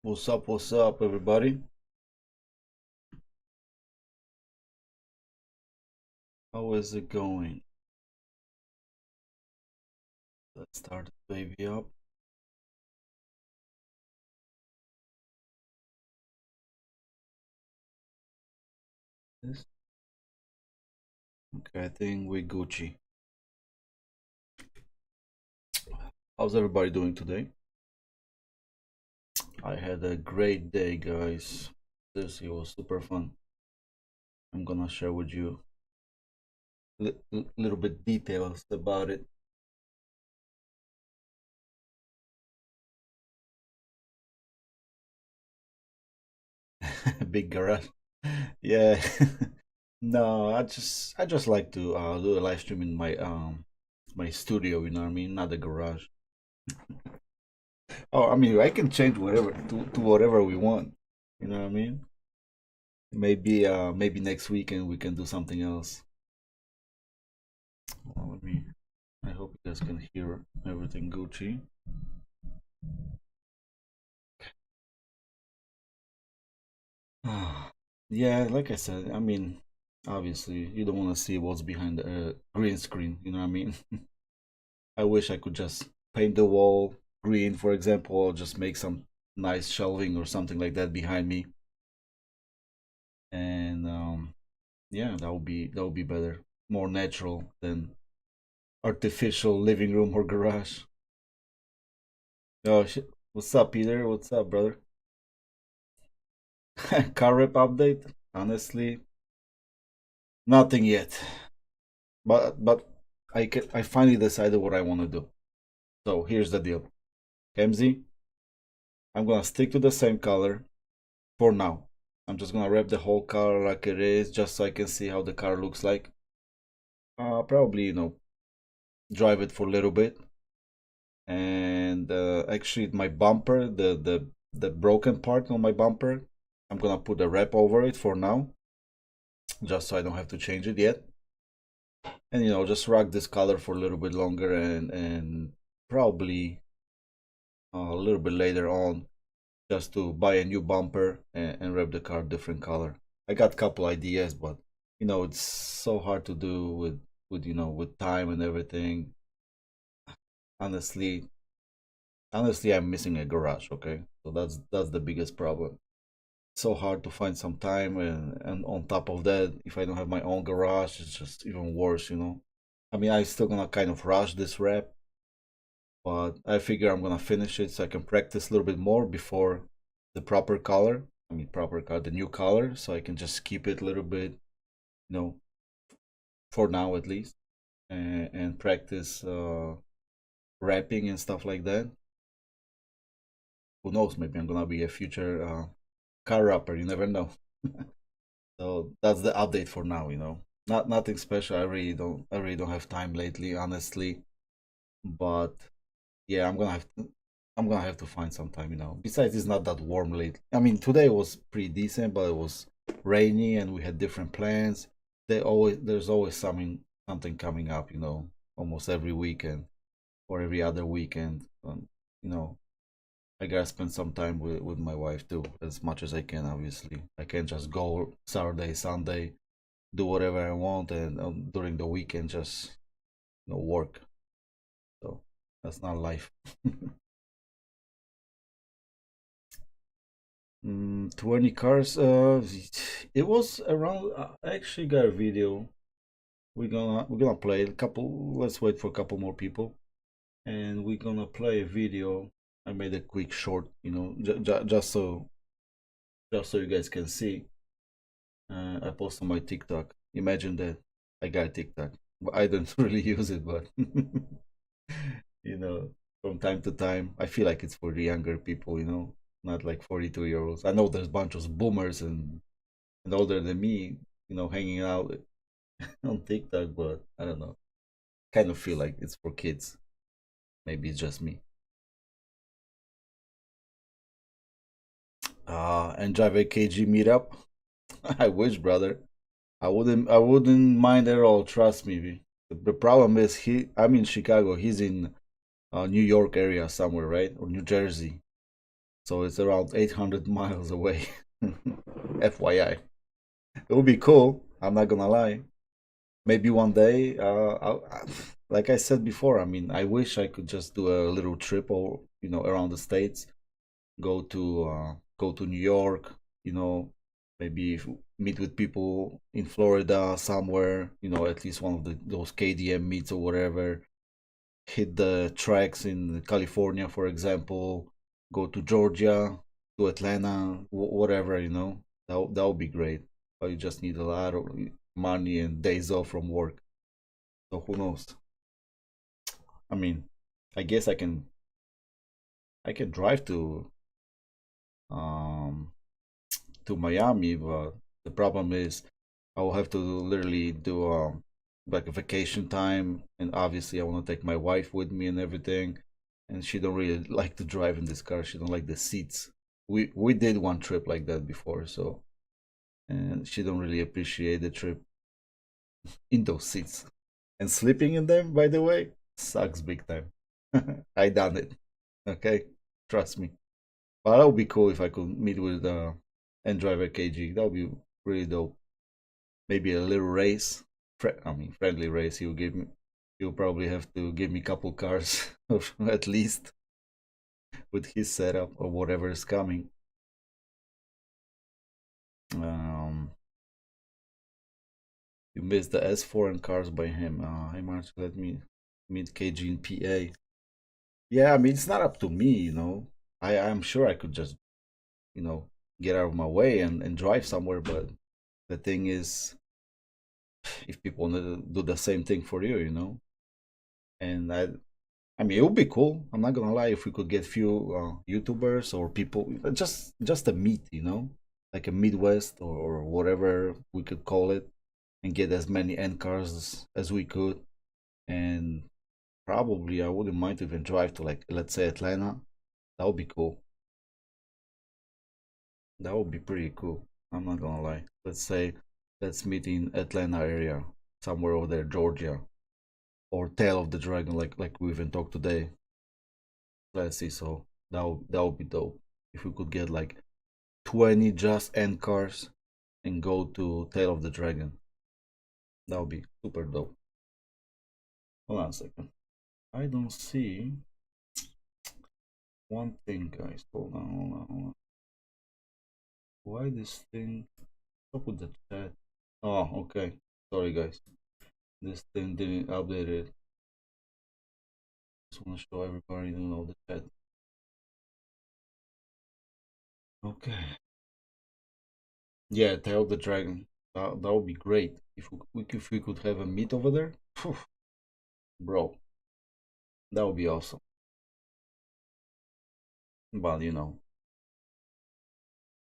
What's up, everybody? How is it going? Let's start the baby up. This. Okay, I think we Gucci. How's everybody doing today? I had a great day, guys. This it was super fun. I'm gonna share with you little bit details about it. Big garage. Yeah. No, I just like to do a live stream in my studio. You know what I mean? Not the garage. Oh, I mean, I can change whatever to whatever we want. You know what I mean? Maybe next weekend we can do something else. Let me. I hope you guys can hear everything Gucci. Yeah, like I said, I mean, obviously you don't want to see what's behind the green screen. You know what I mean? I wish I could just paint the wall green, for example, or just make some nice shelving or something like that behind me, and yeah, that would be better, more natural than artificial living room or garage. Oh shit! What's up, Peter? What's up, brother? Car rep update? Honestly, nothing yet. But I finally decided what I want to do. So here's the deal, MZ. I'm gonna stick to the same color for now. I'm just gonna wrap the whole car like it is, just so I can see how the car looks like. Probably drive it for a little bit, and actually my bumper, the broken part on my bumper, I'm gonna put a wrap over it for now, just so I don't have to change it yet. And just rock this color for a little bit longer, and probably a little bit later on, just to buy a new bumper and wrap the car different color. I got a couple ideas, but it's so hard to do with time and everything. Honestly honestly I'm missing a garage. Okay, so that's the biggest problem. So hard to find some time, and on top of that, if I don't have my own garage, it's just even worse. I mean, I still gonna kind of rush this rep, but I figure I'm gonna finish it so I can practice a little bit more before the proper color. I mean, proper color, the new color, so I can just keep it a little bit, you know, for now at least, and practice rapping and stuff like that. Who knows? Maybe I'm gonna be a future car rapper. You never know. So that's the update for now. Nothing special. I really don't have time lately, honestly. But yeah, I'm gonna have to find some time. Besides, it's not that warm lately. I mean, today was pretty decent, but it was rainy and we had different plans. There's always something coming up, almost every weekend or every other weekend. You know, I gotta spend some time with my wife too, as much as I can. Obviously, I can't just go Saturday, Sunday, do whatever I want, and during the weekend just work. So that's not life. 20 cars. It was around. I actually got a video. We're gonna play a couple. Let's wait for a couple more people, and we're gonna play a video. I made a quick short, just so you guys can see. I post on my TikTok. Imagine that I got a TikTok, but I don't really use it. But you know, from time to time, I feel like it's for the younger people. Not like 42-year-olds. I know there's a bunch of boomers and older than me, hanging out on TikTok, but I don't know. Kind of feel like it's for kids. Maybe it's just me. And drive a KG meetup. I wish, brother. I wouldn't mind at all. Trust me. The problem is I'm in Chicago. He's in New York area somewhere, right? Or New Jersey. So it's around 800 miles away. FYI. It would be cool. I'm not gonna lie. Maybe one day, like I said before, I mean, I wish I could just do a little trip or around the states, go to New York, you know, maybe meet with people in Florida somewhere, at least one of those KDM meets or whatever. Hit the tracks in California, for example. Go to Georgia, to Atlanta, whatever, that would be great. But you just need a lot of money and days off from work. So who knows? I mean, I guess I can drive um to Miami, but the problem is I will have to literally do like a vacation time, and obviously I want to take my wife with me and everything, and she don't really like to drive in this car. She don't like the seats. We did one trip like that before, so and she don't really appreciate the trip in those seats. And sleeping in them, by the way, sucks big time. I done it. Okay, trust me. But that would be cool if I could meet with and driver KG. That would be really dope. Maybe a little race. I mean, friendly race. He'll give me. He'll probably have to give me a couple cars at least with his setup or whatever is coming. Um, you missed the S4 and cars by him. Hey, March, let me meet KG in PA. Yeah, I mean, it's not up to me. I'm sure I could just, you know, get out of my way and drive somewhere, but the thing is, if people want to do the same thing for you, and I mean, it would be cool. I'm not gonna lie, if we could get few YouTubers or people, just a meet, like a Midwest or whatever we could call it, and get as many end cars as we could, and probably I wouldn't mind to even drive to, like, let's say Atlanta. That would be cool. That would be pretty cool. I'm not gonna lie. Let's meet in Atlanta area, somewhere over there, Georgia, or Tail of the Dragon, like we even talked today. Let's see. So that would be dope if we could get like 20 just end cars and go to Tail of the Dragon. That would be super dope. Hold on a second. I don't see one thing, guys. Hold on. Why this thing? Stop with the chat. Oh, okay. Sorry, guys. This thing didn't update it. Just want to show everybody, the chat. Okay. Yeah, Tail of the Dragon. That would be great if we could have a meet over there. Phew, bro, that would be awesome. But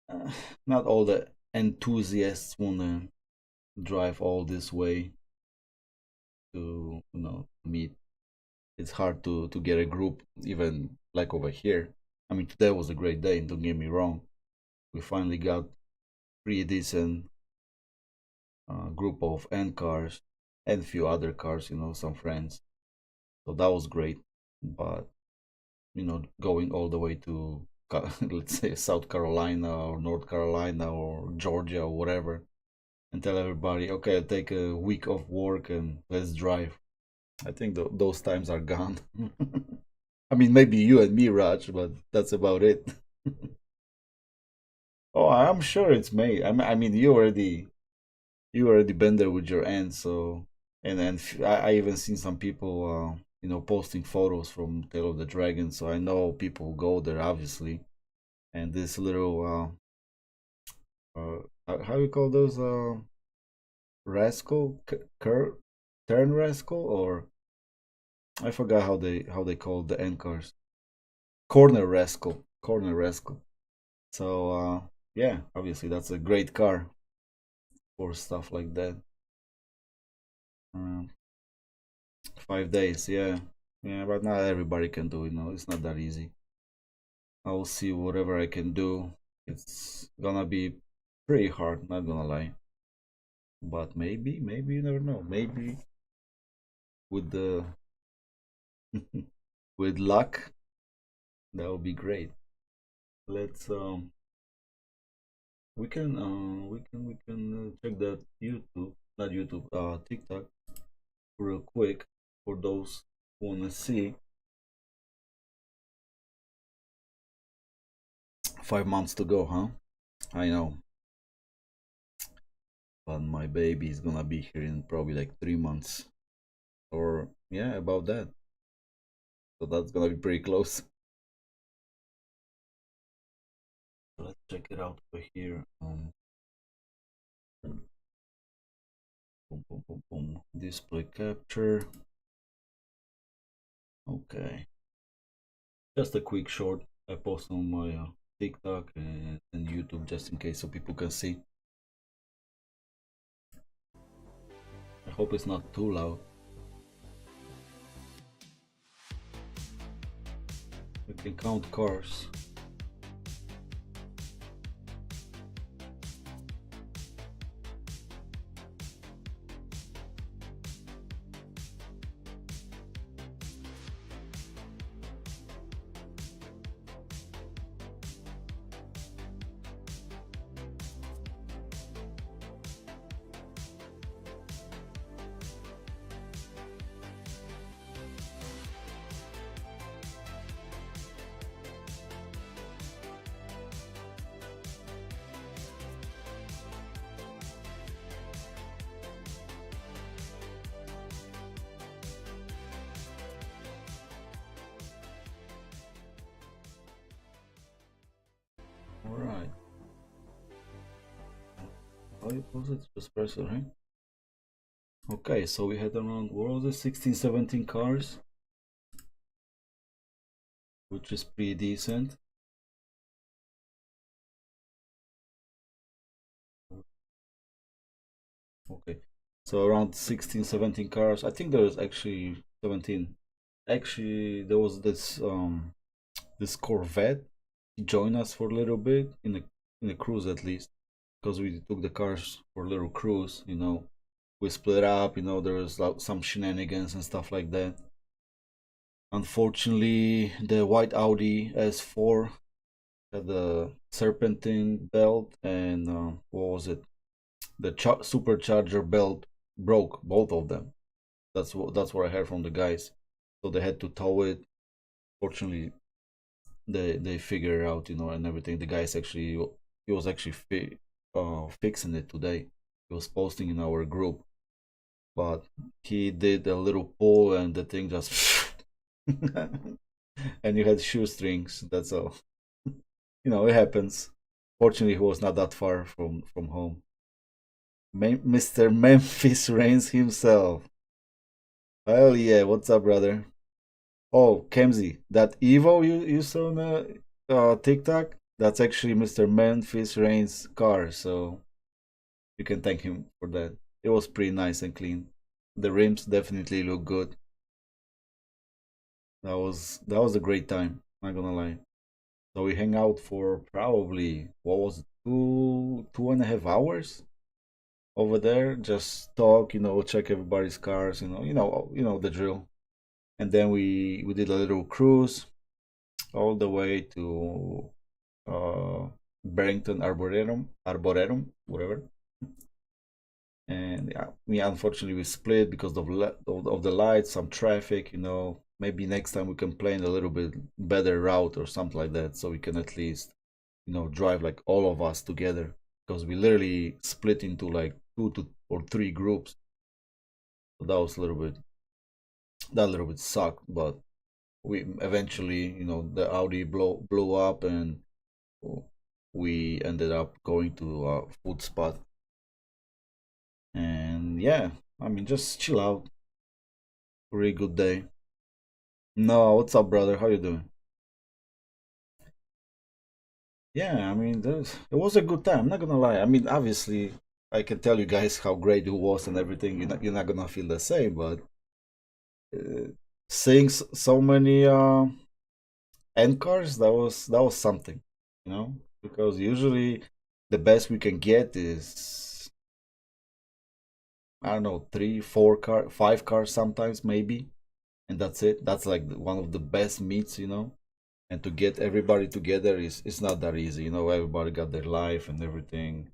uh, not all the enthusiasts wanna drive all this way to meet. It's hard to get a group, even like over here. I mean, today was a great day. Don't get me wrong. We finally got pretty decent group of end cars and a few other cars. Some friends. So that was great. But going all the way to let's say South Carolina or North Carolina or Georgia or whatever, and tell everybody, okay, I'll take a week off work and let's drive. I think those times are gone. I mean, maybe you and me, Raj, but that's about it. Oh, I'm sure it's made. I mean, you already been there with your aunt, so and I even seen some people, posting photos from Tail of the Dragon, so I know people go there obviously. And this little how you call those rascal turn rascal, or I forgot how they call the end cars. Corner rascal. So yeah, obviously that's a great car for stuff like that. 5 days, yeah. Yeah, but not everybody can do it. It's not that easy. I will see whatever I can do. It's gonna be pretty hard, not gonna lie. But maybe you never know. Maybe with the with luck, that would be great. let's we can check that YouTube, not YouTube, TikTok real quick for those who wanna see. 5 months to go, huh? I know, but my baby is gonna be here in probably like 3 months, or yeah, about that. So that's gonna be pretty close. Let's check it out over here. Boom, boom, boom, boom. Display capture. Okay, just a quick short I post on my TikTok and YouTube just in case so people can see. I hope it's not too loud. We can count cars. All right. How you pause it? Just press it, right? Okay, so we had around, what was it, 16, 17 cars, which is pretty decent. Okay, so around 16, 17 cars. I think there's actually 17. Actually, there was this Corvette. He joined us for a little bit in the cruise at least, because we took the cars for a little cruise. We split up. There was some shenanigans and stuff like that. Unfortunately, the white Audi S4 had the serpentine belt and what was it? The supercharger belt broke, both of them. That's what I heard from the guys. So they had to tow it. Fortunately, they figured it out, and everything. The guys actually he was actually fixing it today. He was posting in our group, but he did a little pull and the thing just and you had shoestrings. That's all. It happens. Fortunately, he was not that far from home. Mr. Memphis Reigns himself. Hell yeah! What's up, brother? Oh, Kemsy, that Evo you saw on TikTok, that's actually Mr. Memphis Reigns' car, so you can thank him for that. It was pretty nice and clean. The rims definitely look good. That was a great time. Not gonna lie. So we hang out for probably what was it, 2.5 hours over there. Just talk, check everybody's cars, the drill. And then we did a little cruise all the way to Barrington Arboretum, whatever. And yeah, unfortunately we split because of the lights, some traffic. Maybe next time we can plan a little bit better route or something like that, so we can at least drive like all of us together. Because we literally split into like or three groups. So that little bit sucked, but we eventually, the Audi blew up and we ended up going to a food spot. And yeah, I mean, just chill out. Really good day. No, what's up, brother? How you doing? Yeah, I mean, it was a good time. I'm not gonna lie. I mean, obviously, I can tell you guys how great it was and everything. You're not gonna feel the same, but uh, seeing so many end cars, that was something, because usually the best we can get is, I don't know, 3, 4 car, 5 cars sometimes maybe, and that's it. That's like one of the best meets. and to get everybody together is it's not that easy. You know, everybody got their life and everything.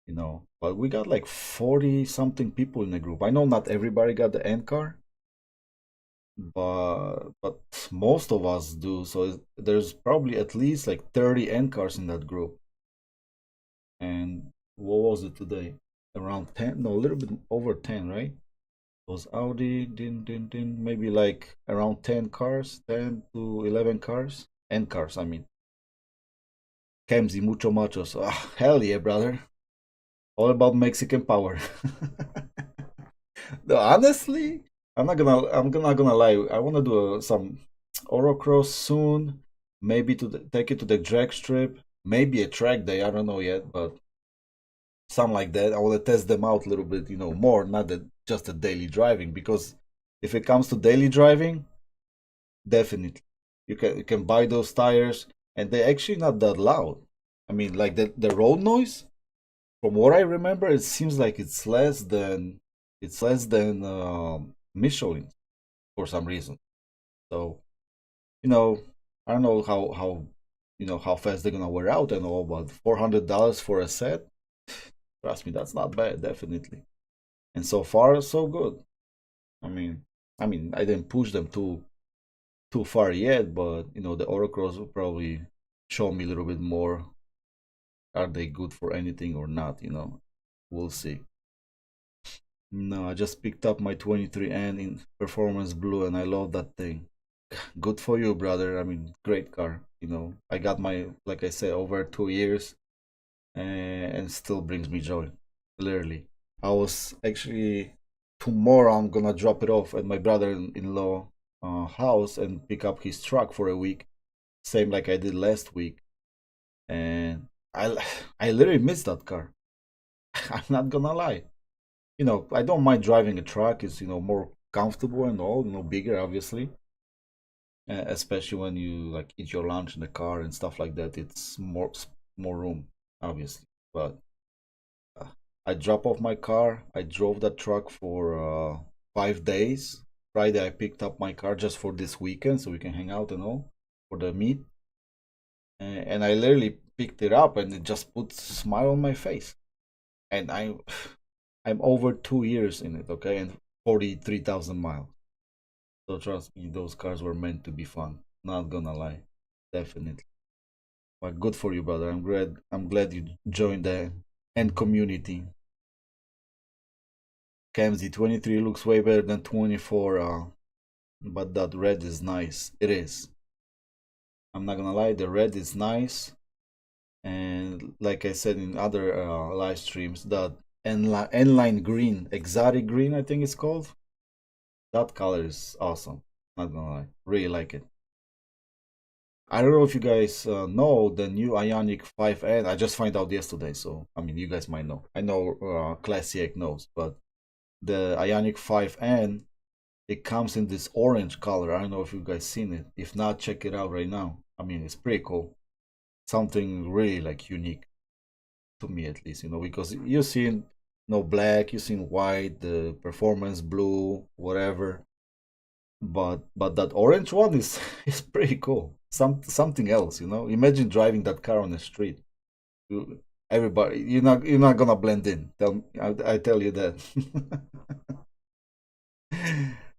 You know, but we got like 40 something people in the group. I know not everybody got the end car, but most of us do. So there's probably at least like 30 end cars in that group. And what was it today? Around 10? No, a little bit over 10, right? It was Audi, maybe like around 10 cars, 10 to 11 cars. End cars, I mean. Kemsy, mucho machos. Ah, hell yeah, brother. All about Mexican power. No, honestly, not gonna lie. I wanna do some Orocross soon. Maybe take it to the drag strip. Maybe a track day. I don't know yet, but something like that. I want to test them out a little bit, more, not that just the daily driving. Because if it comes to daily driving, definitely you can buy those tires, and they're actually not that loud. I mean, like the road noise. From what I remember, it seems like it's less than Michelin for some reason. So you know, I don't know how fast they're gonna wear out and all, but $400 for a set, trust me, that's not bad, definitely. And so far, so good. I mean, I didn't push them too far yet, but the Orocross will probably show me a little bit more. Are they good for anything or not? We'll see. No, I just picked up my 23N in performance blue, and I love that thing. Good for you, brother. I mean, great car. I got my, like I said, over 2 years, and still brings me joy. Literally. I was actually tomorrow. I'm gonna drop it off at my brother-in-law house and pick up his truck for a week, same like I did last week. And I, I literally missed that car. I'm not gonna lie. I don't mind driving a truck. It's more comfortable and all. Bigger, obviously. Especially when you like eat your lunch in the car and stuff like that. It's more room, obviously. But uh, I drop off my car. I drove that truck for 5 days. Friday I picked up my car just for this weekend so we can hang out and all for the meet. And I literally picked it up and it just puts a smile on my face. And I'm over 2 years in it, okay, and 43,000 miles. So trust me, those cars were meant to be fun. Not gonna lie, definitely. But good for you, brother. I'm glad you joined the end community. KMZ 23 looks way better than 24, but that red is nice. It is. I'm not gonna lie, the red is nice. And like I said in other live streams, that N-line green, exotic green, I think it's called. That color is awesome. Not gonna lie, really like it. I don't know if you guys know the new Ionic 5N. I just found out yesterday, so I mean, you guys might know. I know Classic knows, but the Ionic 5N, it comes in this orange color. I don't know if you guys seen it. If not, check it out right now. I mean, it's pretty cool. Something really like unique to me, at least, because you've seen no black, you've seen white, the performance blue, whatever. But that orange one is is pretty cool. Something else, Imagine driving that car on the street. Everybody, you're not gonna blend in. I tell you that.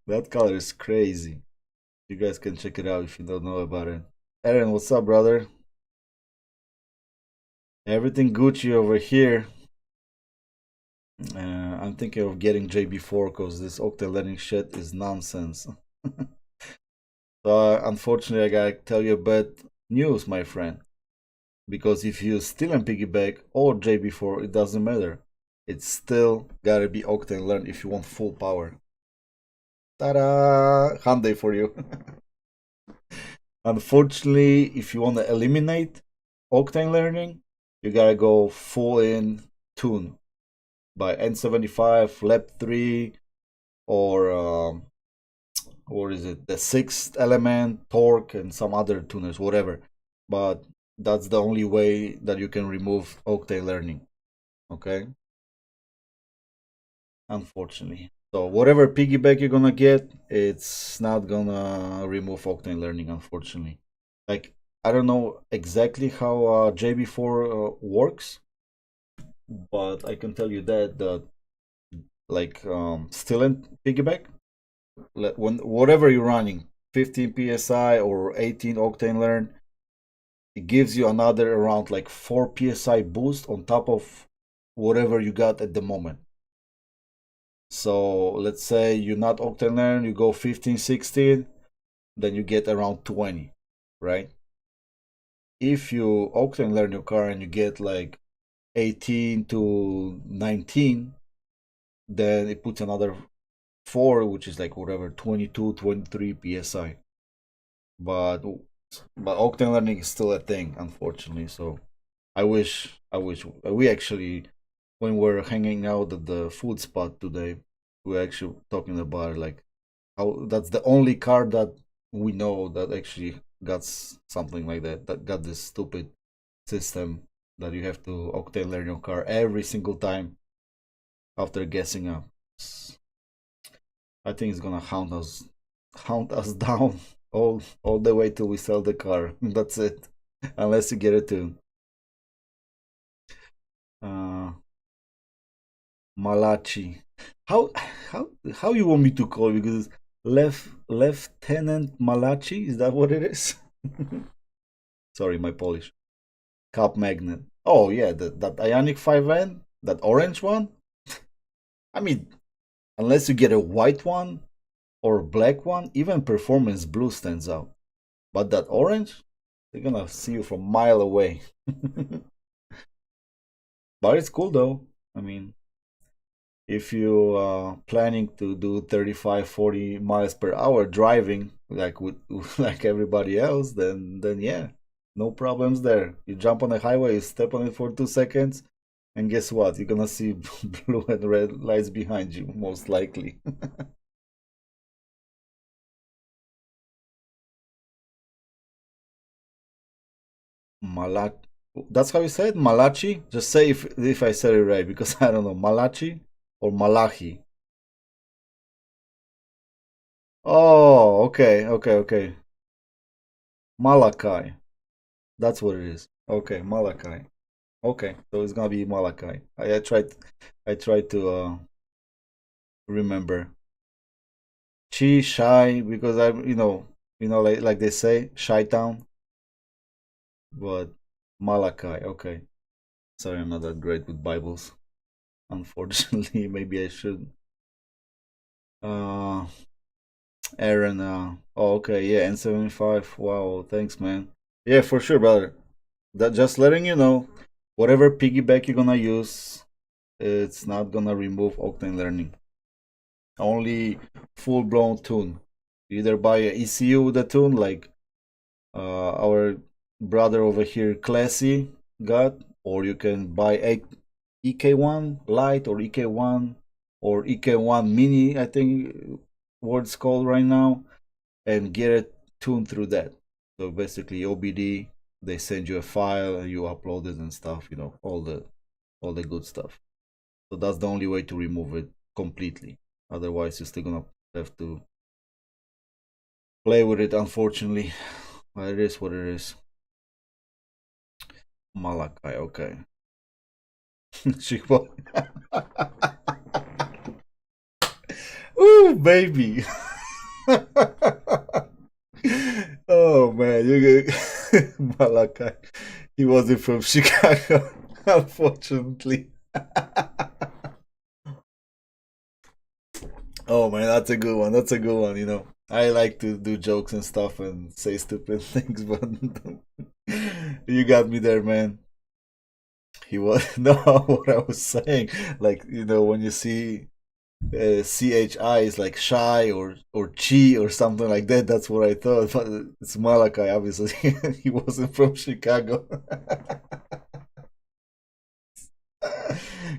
That color is crazy. You guys can check it out if you don't know about it. Aaron, what's up, brother? Everything Gucci over here. I'm thinking of getting JB4 because this Octane learning shit is nonsense. So unfortunately, I gotta tell you bad news, my friend. Because if you still in piggyback or JB4, it doesn't matter. It's still gotta be Octane learn if you want full power. Ta-da! Hyundai for you. Unfortunately, if you want to eliminate Octane learning, you gotta go full in tune by N75, Lab 3, or what is it, the sixth element, torque, and some other tuners, whatever. But that's the only way that you can remove Octane learning. Okay? Unfortunately. So whatever piggyback you're gonna get, it's not gonna remove Octane learning, unfortunately. Like I don't know exactly how JB4 works, but I can tell you that like still in piggyback, when whatever you're running, 15 psi or 18 octane learn, it gives you another around like 4 psi boost on top of whatever you got at the moment. So let's say you're not octane learn, you go 15, 16, then you get around 20, right? If you octane learn your car and you get like 18 to 19, then it puts another 4, which is like whatever, 22, 23 psi. But octane learning is still a thing, unfortunately. So I wish we actually, when we're hanging out at the food spot today, we're actually talking about like how that's the only car that we know that actually got something like that, that got this stupid system that you have to octane learn your car every single time after guessing up. I think it's gonna hunt us down all the way till we sell the car. That's it, unless you get it to uh, Malachi. How how you want me to call it? Because Lieutenant Malachi, is that what it is? Sorry, my Polish. Cup magnet. Oh yeah, that Ionic 5N, that orange one. I mean, unless you get a white one or a black one, even performance blue stands out. But that orange, they're gonna see you from a mile away. But it's cool though. I mean, if you are planning to do 35, 40 miles per hour driving like with like everybody else, then yeah, no problems there. You jump on the highway, you step on it for 2 seconds, and guess what? You're gonna see blue and red lights behind you, most likely. Malak. That's how you say it? Malachi? Just say if I said it right, because I don't know. Malachi or Malachi? Oh, okay, okay, okay. Malachi. That's what it is. Okay, Malachi. Okay, so it's gonna be Malachi. I tried to remember. Chi shy because I'm like they say shy town, but Malachi. Okay, sorry, I'm not that great with Bibles. Unfortunately, maybe I should. Uh, Aaron. Oh, okay, yeah, N75. Wow, thanks, man. Yeah, for sure, brother. That just letting you know, whatever piggyback you're gonna use, it's not gonna remove Octane Learning. Only full blown tune. You either buy a ECU with a tune like our brother over here, Classy, got, or you can buy a EK1 Lite or EK1 or EK1 Mini, I think what's called right now, and get it tuned through that. So basically, OBD, they send you a file and you upload it and stuff. All the good stuff. So that's the only way to remove it completely. Otherwise, you're still gonna have to play with it. Unfortunately, well, it is what it is. Malachi, okay. Chico. Ooh, baby. Oh man, you get Malachi. He wasn't from Chicago, unfortunately. Oh man, that's a good one. That's a good one. I like to do jokes and stuff and say stupid things, but you got me there, man. He was no what I was saying. Like when you see CHI is like shy or chi or something like that. That's what I thought. But it's Malachi, obviously. He wasn't from Chicago.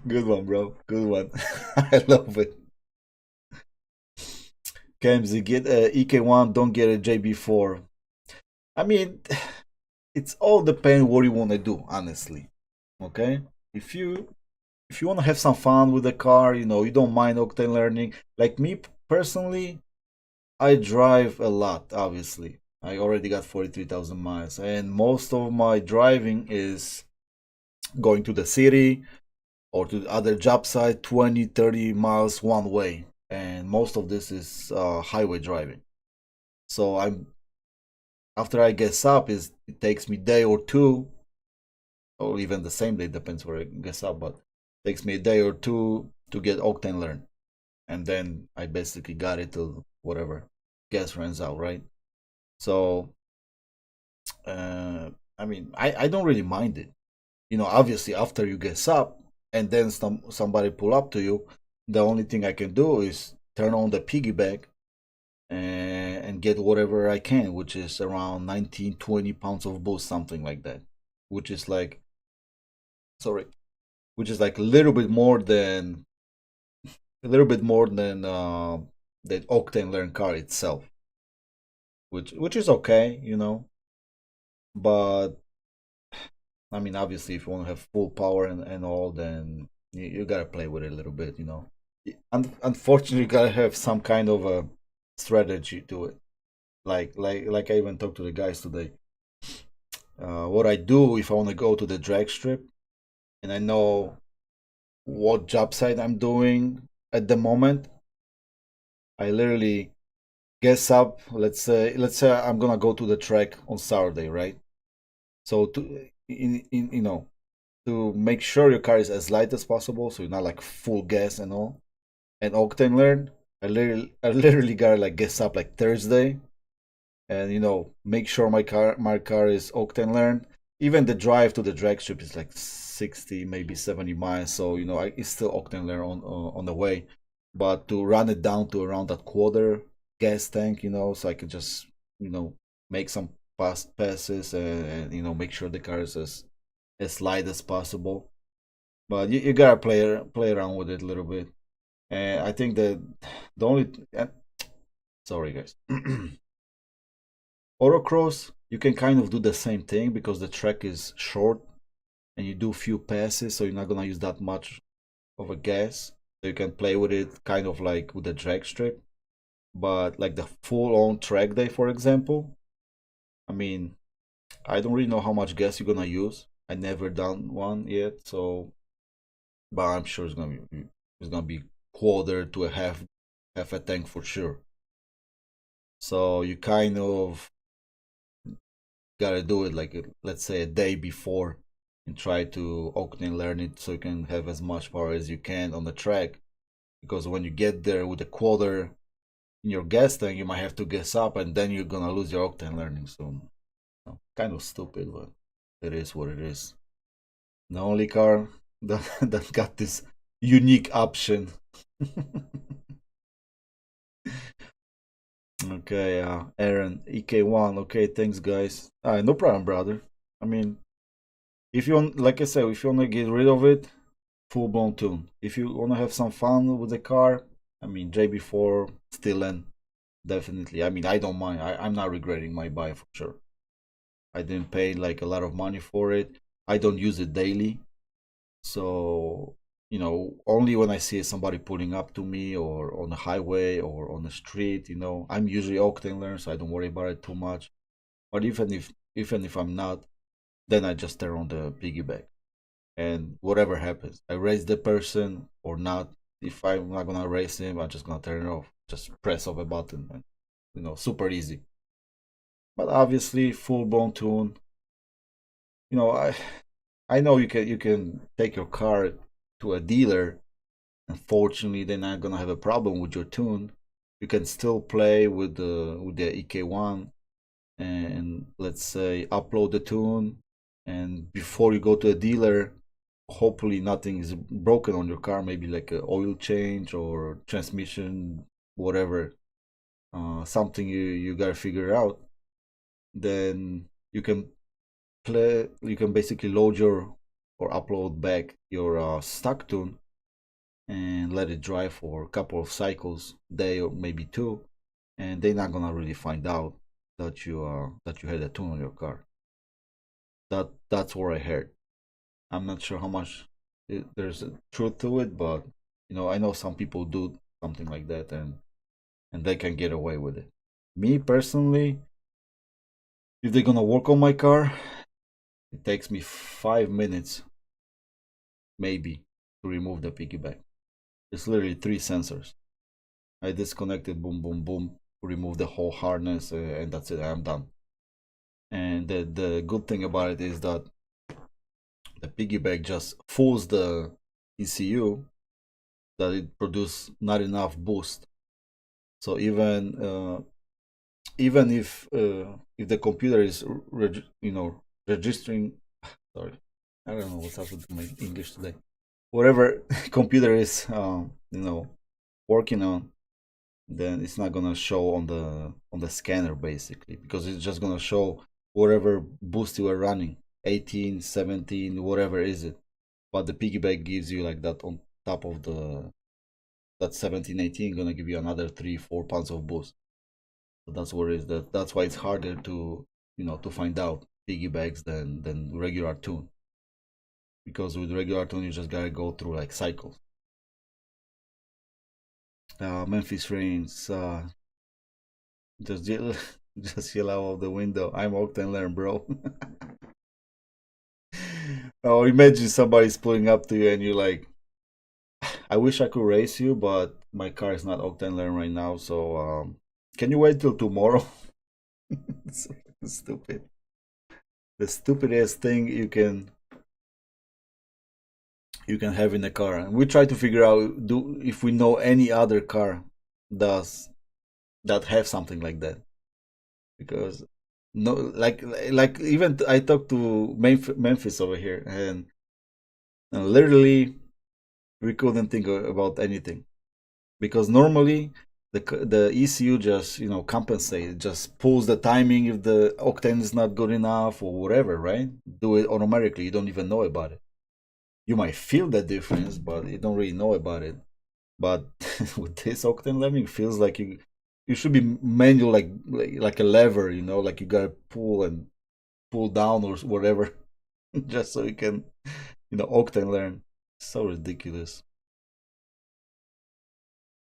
Good one, bro. Good one. I love it. Kamzi, get a EK1, don't get a JB4. I mean, it's all depend what you want to do, honestly. Okay? If you if you want to have some fun with the car, you don't mind octane learning. Like me personally, I drive a lot, obviously. I already got 43,000 miles, and most of my driving is going to the city or to the other job site, 20, 30 miles one way. And most of this is highway driving. So I'm after I get up, is it takes me a day or two, or even the same day, depends where I get up, but it takes me a day or two to get octane learned. And then I basically got it till whatever gas runs out, right? So I mean, I don't really mind it. You know, obviously after you get up and then somebody pull up to you, the only thing I can do is turn on the piggyback and get whatever I can, which is around 19, 20 pounds of boost, something like that, which is like, sorry, which is like a little bit more than the octane learn car itself, which is okay, you know, but I mean, obviously, if you want to have full power and all, then you gotta play with it a little bit, you know. Unfortunately, you gotta have some kind of a strategy to it. Like I even talked to the guys today. What I do if I want to go to the drag strip and I know what job site I'm doing at the moment, I literally guess up. Let's say I'm gonna go to the track on Saturday, right? So in you know to make sure your car is as light as possible, so you're not like full gas and all. And octane learn, I literally got like gas up like Thursday, and make sure my car is octane learned. Even the drive to the drag strip is like 60, maybe 70 miles, so it's still octane learned on the way. But to run it down to around that quarter gas tank, so I could just make some fast passes and make sure the car is as light as possible. But you gotta play around with it a little bit. And I think that the only sorry guys, autocross you can kind of do the same thing because the track is short and you do few passes, so you're not gonna use that much of a gas. So you can play with it kind of like with the drag strip. But like the full on track day, for example, I mean, I don't really know how much gas you're gonna use. I never done one yet, so but I'm sure it's gonna be quarter to a half a tank for sure. So you kind of gotta do it like let's say a day before and try to octane learn it so you can have as much power as you can on the track. Because when you get there with a quarter in your gas tank, you might have to gas up and then you're gonna lose your octane learning. So kind of stupid, but it is what it is. The only car that got this unique option. Okay, Aaron, EK1. Okay, thanks, guys. No problem, brother. I mean, if you want, like I said, if you want to get rid of it, full blown tune. If you want to have some fun with the car, I mean, JB4 still in, definitely. I mean, I don't mind. I'm not regretting my buy for sure. I didn't pay like a lot of money for it. I don't use it daily, so only when I see somebody pulling up to me or on the highway or on the street, I'm usually octane learner, so I don't worry about it too much. But even if I'm not, then I just turn on the piggyback, and whatever happens, I race the person or not. If I'm not gonna race him, I'm just gonna turn it off. Just press off a button, and super easy. But obviously, full blown tune. I know you can take your car to a dealer. Unfortunately, they're not gonna have a problem with your tune. You can still play with the EK1 and let's say upload the tune, and before you go to a dealer, hopefully nothing is broken on your car, maybe like a oil change or transmission, whatever, something you gotta figure out. Then you can basically load your or upload back your stock tune and let it dry for a couple of cycles, day or maybe two, and they're not gonna really find out that you had a tune on your car. That's what I heard. I'm not sure how much there's a truth to it, but I know some people do something like that, and they can get away with it. Me personally, If they're gonna work on my car, it takes me 5 minutes, maybe, to remove the piggyback. It's literally three sensors. I disconnected, boom, boom, boom, remove the whole harness, and that's it. I'm done. And the good thing about it is that the piggyback just fools the ECU that it produces not enough boost. So even if the computer is registering, sorry, I don't know what's up with my English today. Whatever computer is working on, then it's not gonna show on the scanner basically, because it's just gonna show whatever boost you are running, 18, 17, whatever is it. But the piggyback gives you like that on top of the that 17, 18 gonna give you another 3, 4 pounds of boost. So that's what it is. That's why it's harder to to find out piggybacks than regular tune. Because with regular tune you just gotta go through like cycles. Memphis Reigns, just yell, just yell out of the window. I'm Octane Learn, bro. Oh, imagine somebody's pulling up to you and you're like, I wish I could race you, but my car is not Octane Learn right now. So can you wait till tomorrow? It's so stupid. The stupidest thing you can have in a car. And we try to figure out do if we know any other car does that have something like that, because no, like even I talked to Memphis over here, and literally we couldn't think about anything, because normally the ECU just compensate, just pulls the timing if the octane is not good enough or whatever, right? Do it automatically. You don't even know about it. You might feel the difference, but you don't really know about it. But with this octane learning, feels like you should be manual, like a lever, like you gotta pull and pull down or whatever, just so you can octane learn. So ridiculous.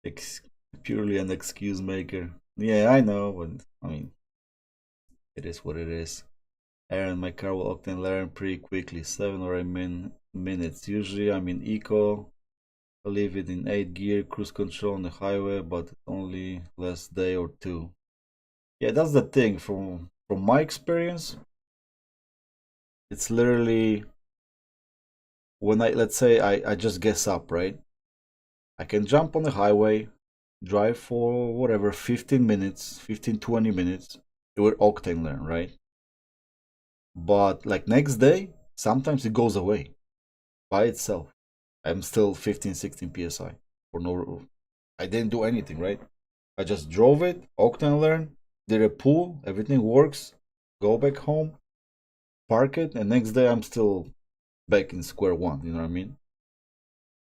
Ex- Purely an excuse maker. Yeah, I know, but I mean, it is what it is. Aaron, my car will octane learn pretty quickly, 7 or 8 minutes. Usually I'm in eco. I leave it in 8th gear, cruise control on the highway, but only last day or two. Yeah, that's the thing. From my experience, it's literally when let's say I just guess up, right? I can jump on the highway, drive for whatever 15 minutes, 15, 20 minutes. It will octane learn, right? But like next day, sometimes it goes away by itself. I'm still 15, 16 psi for no. I didn't do anything, right? I just drove it, octane learn, did a pull, everything works. Go back home, park it, and next day I'm still back in square one. You know what I mean?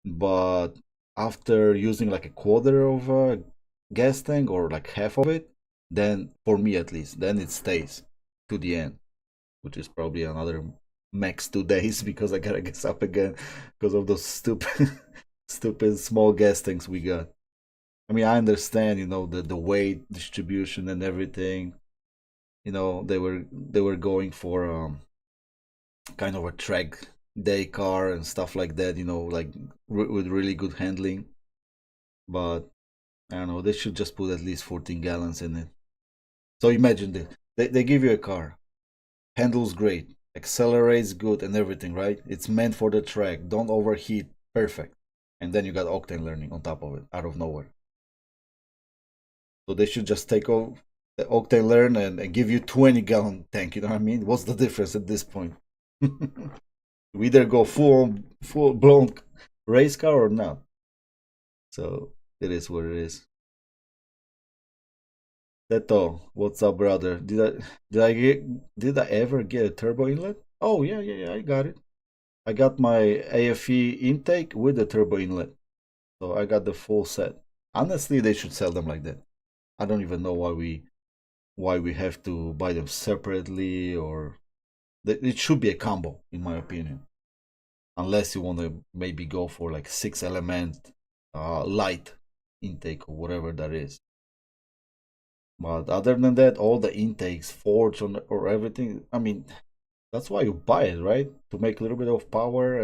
But after using like a quarter of a gas tank or like half of it, then for me at least, then it stays to the end, which is probably another max 2 days because I gotta gas up again because of those stupid, stupid small gas tanks we got. I mean, I understand, the weight distribution and everything. They were going for kind of a track day car and stuff like that. Like with really good handling. But I don't know. They should just put at least 14 gallons in it. So imagine they give you a car, handles great, accelerates good, and everything, right? It's meant for the track. Don't overheat. Perfect. And then you got octane learning on top of it, out of nowhere. So they should just take off the octane learn and give you 20-gallon tank. You know what I mean? What's the difference at this point? We either go full blown race car or not. So it is what it is. Teto, what's up, brother? Did I ever get a turbo inlet? Oh yeah, yeah, yeah, I got it. I got my AFE intake with the turbo inlet. So I got the full set. Honestly, they should sell them like that. I don't even know why we have to buy them separately, or it should be a combo in my opinion. Unless you want to maybe go for like 6 element light intake or whatever that is. But other than that, all the intakes, forge or everything, I mean, that's why you buy it, right? To make a little bit of power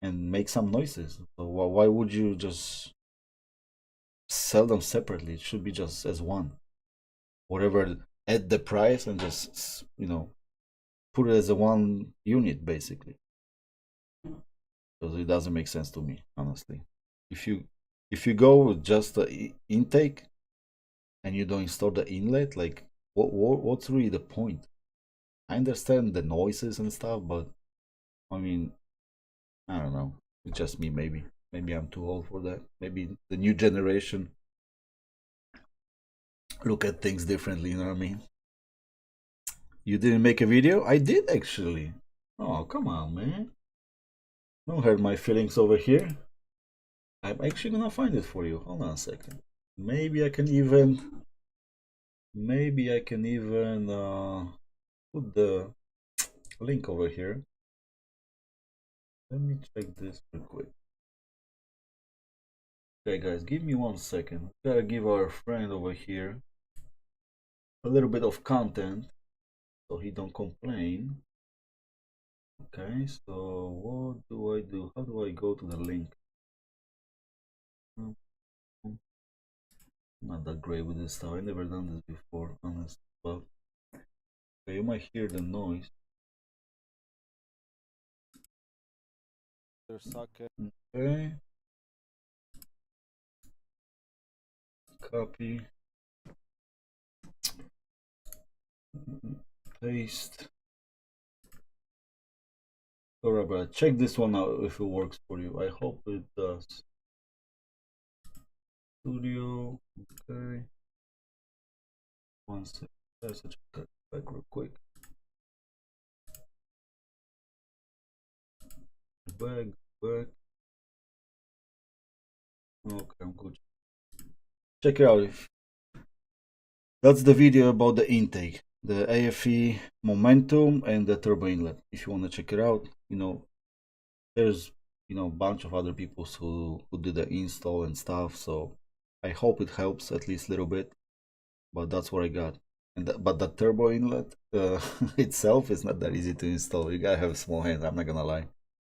and make some noises. So why would you just sell them separately? It should be just as one. Whatever, add the price and just put it as a one unit basically. Because it doesn't make sense to me, honestly. If you if you go with just the intake and you don't install the inlet, like what's really the point? I understand the noises and stuff, but I mean, I don't know. It's just me, maybe. Maybe I'm too old for that. Maybe the new generation look at things differently, you know what I mean? You didn't make a video? I did actually. Oh, come on, man. Don't hurt my feelings over here. I'm actually gonna find it for you. Hold on a second. Maybe I can even put the link over here. Let me check this real quick. Okay, guys, give me 1 second. Gotta give our friend over here a little bit of content so he don't complain. Okay, so what do I do? How do I go to the link? Not that great with this stuff. I never done this before, honest. But okay, you might hear the noise. Okay. Copy. Paste. Alright, but check this one out if it works for you. I hope it does. Studio. Okay. 1 second. Let's check that back real quick. Back. Okay, I'm good. Check it out. If that's the video about the intake, the AFE momentum and the turbo inlet. If you want to check it out, there's a bunch of other people who did the install and stuff. So I hope it helps at least a little bit. But that's what I got. But the turbo inlet itself is not that easy to install. You gotta have small hands. I'm not gonna lie,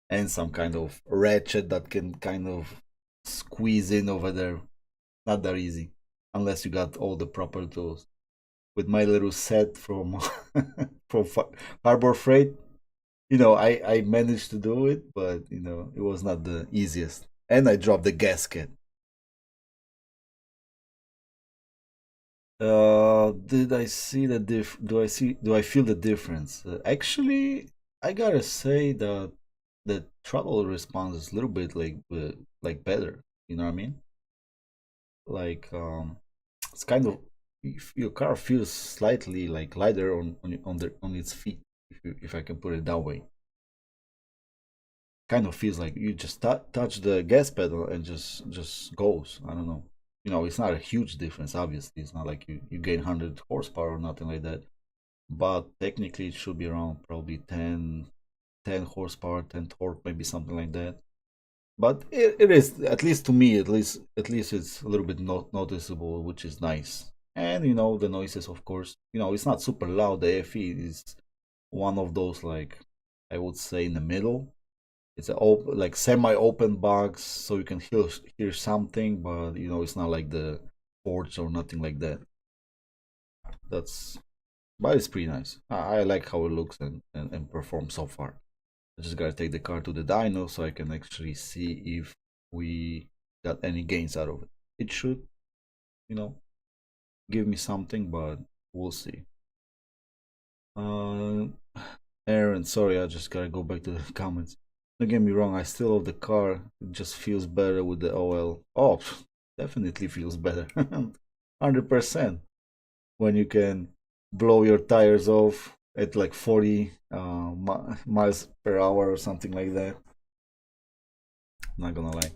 and some kind of ratchet that can kind of squeeze in over there. Not that easy, unless you got all the proper tools. With my little set from from Harbor Freight, I managed to do it, but it was not the easiest. And I dropped the gasket. Did I see the do I feel the difference? Actually, I gotta say that the throttle response is a little bit like better. You know what I mean? Like it's kind of, if your car feels slightly like lighter on its feet, if I can put it that way. Kind of feels like you just touch the gas pedal and just goes. I don't know. It's not a huge difference. Obviously, it's not like you gain 100 horsepower or nothing like that. But technically, it should be around probably 10 horsepower, 10 torque, maybe something like that. But it is, at least to me, at least it's a little bit noticeable, which is nice. And the noises, of course. It's not super loud. The AFE is one of those, like, I would say, in the middle. It's a like semi-open box, so you can hear something, but it's not like the ports or nothing like that. But it's pretty nice. I like how it looks and performs so far. I just gotta take the car to the dyno so I can actually see if we got any gains out of it. It should, give me something, but we'll see. Aaron, sorry, I just gotta go back to the comments. Don't get me wrong, I still love the car. It just feels better with the OL. Oh, definitely feels better. 100%. When you can blow your tires off at like 40 miles per hour or something like that. Not gonna lie.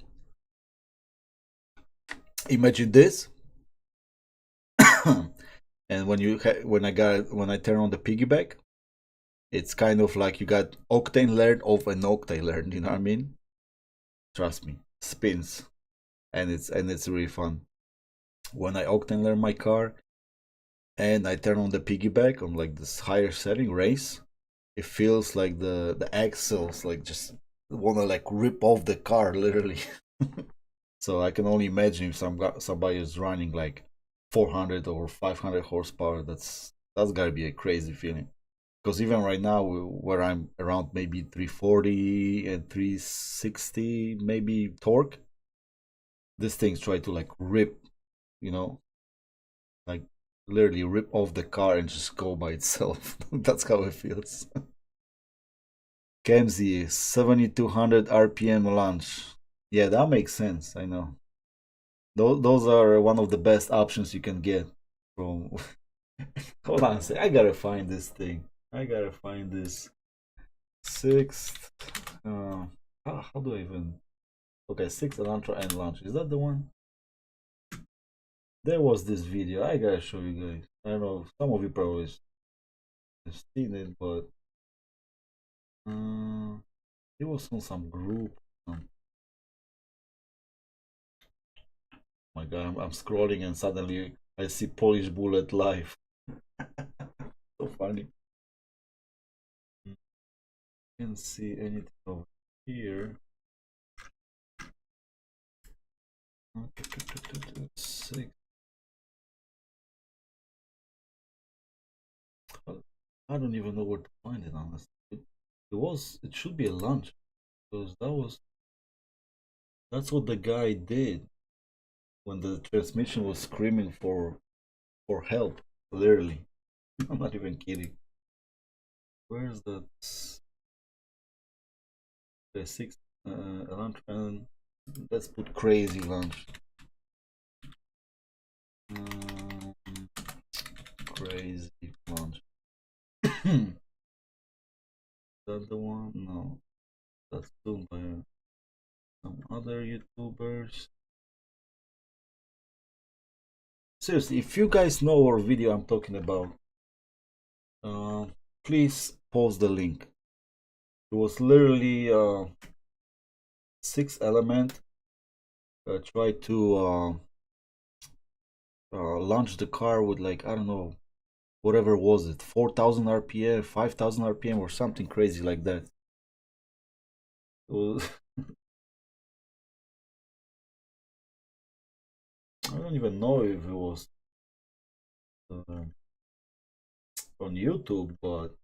Imagine this. And when I turn on the piggyback, it's kind of like you got octane learned off an octane learned, you know what I mean? Trust me, spins, and it's really fun. When I octane learn my car, and I turn on the piggyback on like this higher setting race. It feels like the axles like just wanna like rip off the car literally. So I can only imagine if somebody is running like 400 or 500 horsepower. That's gotta be a crazy feeling. Because even right now, where I'm around maybe 340 and 360 maybe torque, this thing's try to like rip, you know, like literally rip off the car and just go by itself. That's how it feels. KMZ 7200 RPM launch. Yeah, that makes sense. I know. Those are one of the best options you can get from. Hold on a second. I gotta find this thing. I gotta find this sixth. How do I even? Okay, sixth Elantra and launch. Is that the one? There was this video. I gotta show you guys. I don't know. Some of you probably have seen it, but uh, it was on some group. My God, I'm scrolling and suddenly I see Polish Bullet live. So funny. Can't see anything over here. Six. I don't even know where to find it, honestly. It should be a lunch because that's what the guy did when the transmission was screaming for help. Literally, I'm not even kidding. Where's the six lunch? And let's put crazy lunch. Um, Crazy lunch. That the one? No, that's done by some other YouTubers. Seriously, if you guys know what video I'm talking about, uh, please post the link. It was literally 6 element. Try to launch the car with like I don't know whatever was it 4,000 RPM, 5,000 RPM, or something crazy like that. It was, I don't even know if it was uh, on YouTube, but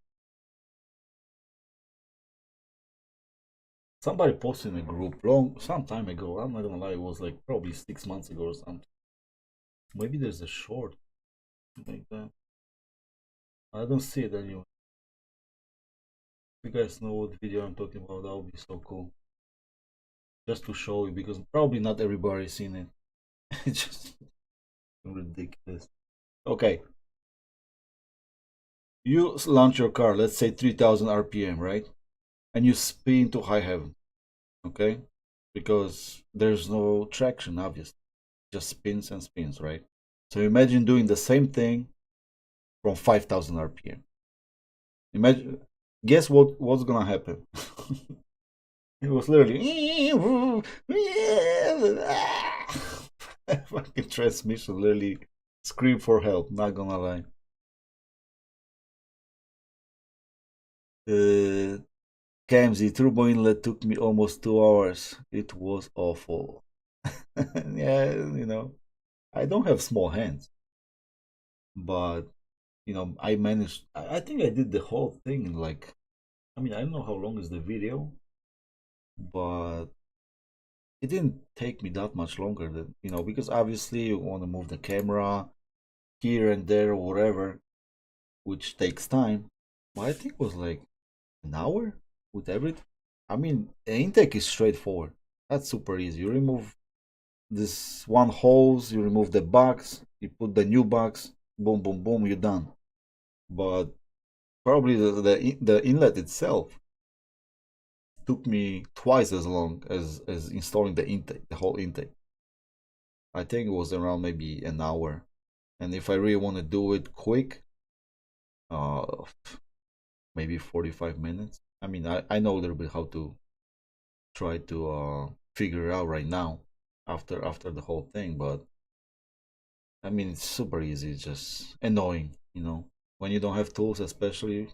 somebody posted in a group some time ago. I'm not gonna lie, it was like probably 6 months ago or something. Maybe there's a short like that. I don't see it anyway. If you guys know what video I'm talking about, that would be so cool. Just to show you, because probably not everybody's seen it. It's just ridiculous. Okay, you launch your car, let's say 3,000 RPM, right? And you spin to high heaven, okay? Because there's no traction, obviously. Just spins and spins, right? So imagine doing the same thing from 5,000 RPM. Imagine, guess what's gonna happen? It was literally fucking transmission literally scream for help. Not gonna lie. KMZ turbo inlet took me almost 2 hours. It was awful. Yeah, I don't have small hands, but I managed. I think I did the whole thing in like. I mean, I don't know how long is the video, but it didn't take me that much longer than because obviously you want to move the camera here and there or whatever, which takes time. But I think it was like an hour with everything. I mean, the intake is straightforward. That's super easy. You remove this one hose, you remove the box, you put the new box, boom, boom, boom, you're done. But probably the inlet itself took me twice as long as installing the intake, the whole intake. I think it was around maybe an hour. And if I really want to do it quick, uh, maybe 45 minutes. I mean, I know a little bit how to try to figure it out right now after the whole thing, but I mean, it's super easy. It's just annoying, when you don't have tools, especially.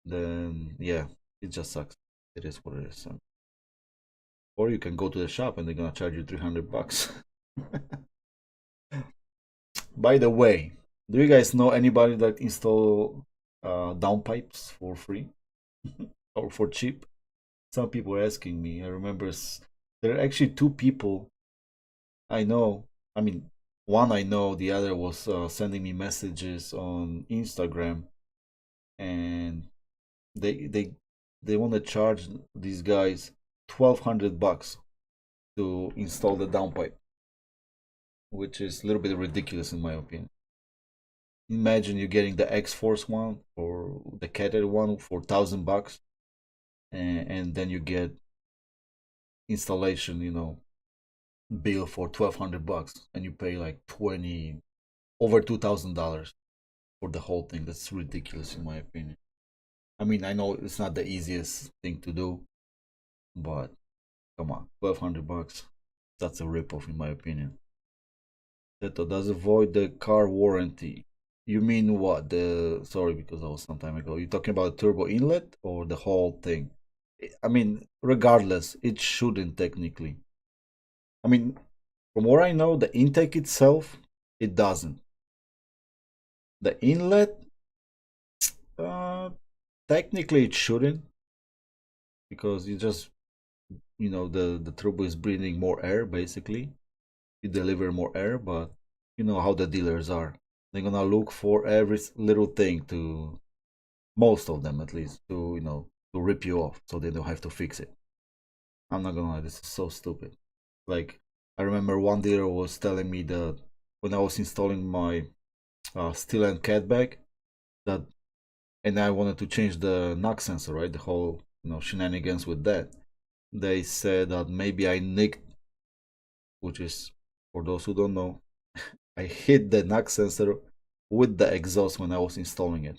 Then yeah, it just sucks. It is what it is. Or you can go to the shop and they're gonna charge you $300. By the way, do you guys know anybody that install downpipes for free or for cheap? Some people are asking me. I remember there are actually two people I know. I mean, one I know, the other was sending me messages on Instagram, and they they they want to charge these guys $1,200 to install the downpipe, which is a little bit ridiculous in my opinion. Imagine you getting the X Force one or the Cadet one for $1,000, and then you get installation, bill for $1,200, and you pay like 20 over $2,000 for the whole thing. That's ridiculous in my opinion. I mean, I know it's not the easiest thing to do, but come on, $1,200. That's a ripoff in my opinion. That does avoid the car warranty. You mean what? The sorry, because that was some time ago. You talking about turbo inlet or the whole thing? I mean, regardless, it shouldn't technically. I mean, from what I know, the intake itself, it doesn't. The inlet, uh, technically it shouldn't, because you just, the turbo is breathing more air basically. You deliver more air, but you know how the dealers are. They're gonna look for every little thing to, most of them at least, to to rip you off, so they don't have to fix it. I'm not gonna lie, this is so stupid. Like, I remember one dealer was telling me that when I was installing my steel and cat bag, that, and I wanted to change the knock sensor, right? The whole shenanigans with that. They said that maybe I nicked, which is, for those who don't know, I hit the knock sensor with the exhaust when I was installing it.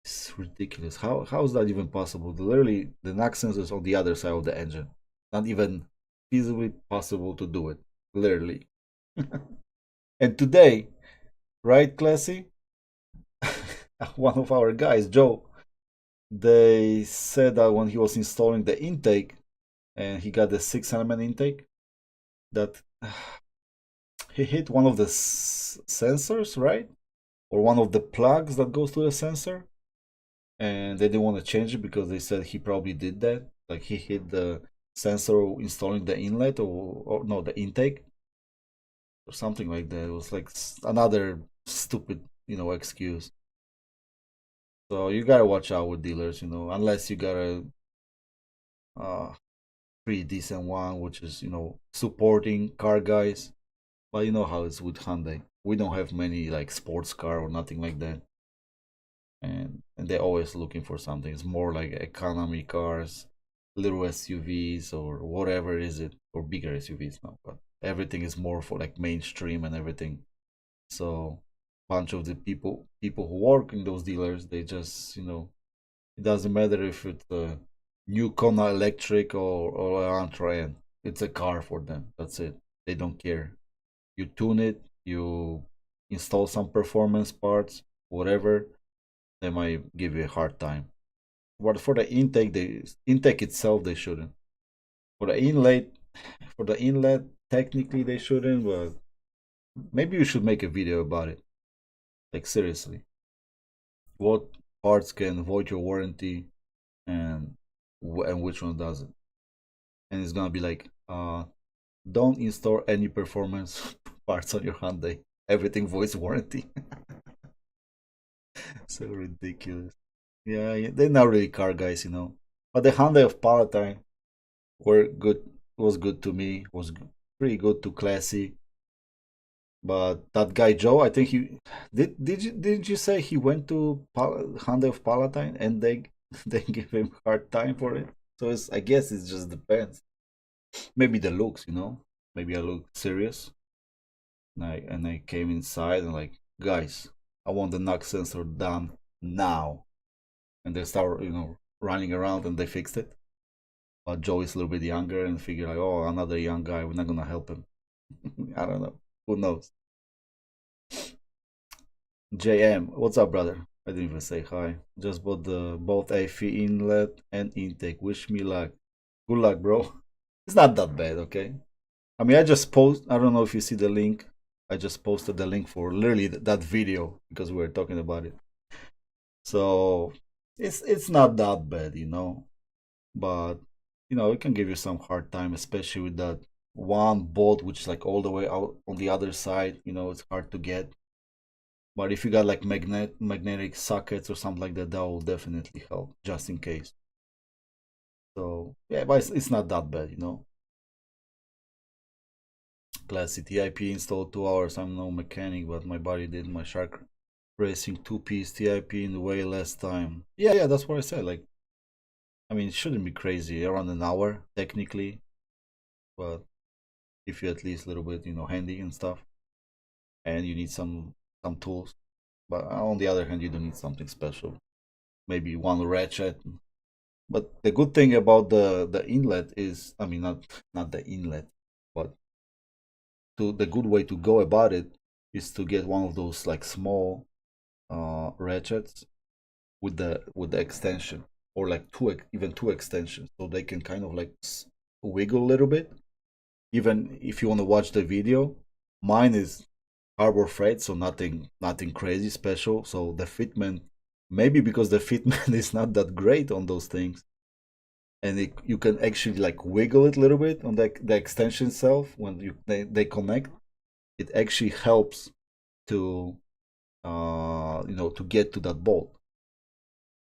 It's ridiculous. How is that even possible? Literally, the knock sensor is on the other side of the engine. Not even feasibly possible to do it. Literally. And today, right, Classy? One of our guys, Joe, they said that when he was installing the intake and he got the 6 element intake, that he hit one of the sensors, right? Or one of the plugs that goes to the sensor, and they didn't want to change it because they said he probably did that. Like, he hit the sensor installing the inlet, or no, the intake, or something like that. It was like another stupid, excuse. So you gotta watch out with dealers, unless you got a pretty decent one, which is supporting car guys. But you know how it's with Hyundai. We don't have many like sports car or nothing like that, and they're always looking for something. It's more like economy cars, little SUVs or whatever is it, or bigger SUVs now. But everything is more for like mainstream and everything. So bunch of the people who work in those dealers, they just it doesn't matter if it's a new Kona electric or an Antra N. It's a car for them. That's it. They don't care. You tune it, you install some performance parts, whatever, they might give you a hard time. But for the intake, the intake itself, they shouldn't. For the inlet, for the inlet, technically they shouldn't. But maybe you should make a video about it. Like, seriously, what parts can void your warranty, and which one doesn't? And it's gonna be like, don't install any performance parts on your Hyundai. Everything voids warranty. So ridiculous. Yeah, they're not really car guys, But the Hyundai of Palatine were good. Was good to me. Was pretty good to Classy. But that guy Joe, I think he didn't you say he went to Hyundai of Palatine and they they give him hard time for it? So I guess it just depends. Maybe the looks, Maybe I look serious. And I came inside and like, guys, I want the knock sensor done now. And they start, running around and they fixed it. But Joe is a little bit younger and figure like, oh, another young guy, we're not gonna help him. I don't know. Who knows? JM, what's up, brother? I didn't even say hi. Just bought the both AFI inlet and intake. Wish me luck. Good luck, bro. It's not that bad, okay? I mean, I just post. I don't know if you see the link. I just posted the link for literally that video because we were talking about it. So it's not that bad, but it can give you some hard time, especially with that one bolt which is like all the way out on the other side. It's hard to get. But if you got like magnetic sockets or something like that, that will definitely help, just in case. So yeah, but it's not that bad. Classy TIP installed 2 hours. I'm no mechanic, but my body did my shark racing two-piece TIP in way less time. Yeah, that's what I said. Like, I mean, it shouldn't be crazy. Around an hour, technically, but if you at least a little bit, handy and stuff, and you need some tools. But on the other hand, you don't need something special. Maybe one ratchet. But the good thing about the inlet is, I mean, not the inlet, but the good way to go about it is to get one of those like small ratchets with the extension, or like even two extensions, so they can kind of like wiggle a little bit. Even if you want to watch the video, mine is Harbor Freight, so nothing crazy special. So the fitment, maybe because the fitment is not that great on those things, and you can actually like wiggle it a little bit on the extension itself when they connect. It actually helps to to get to that bolt.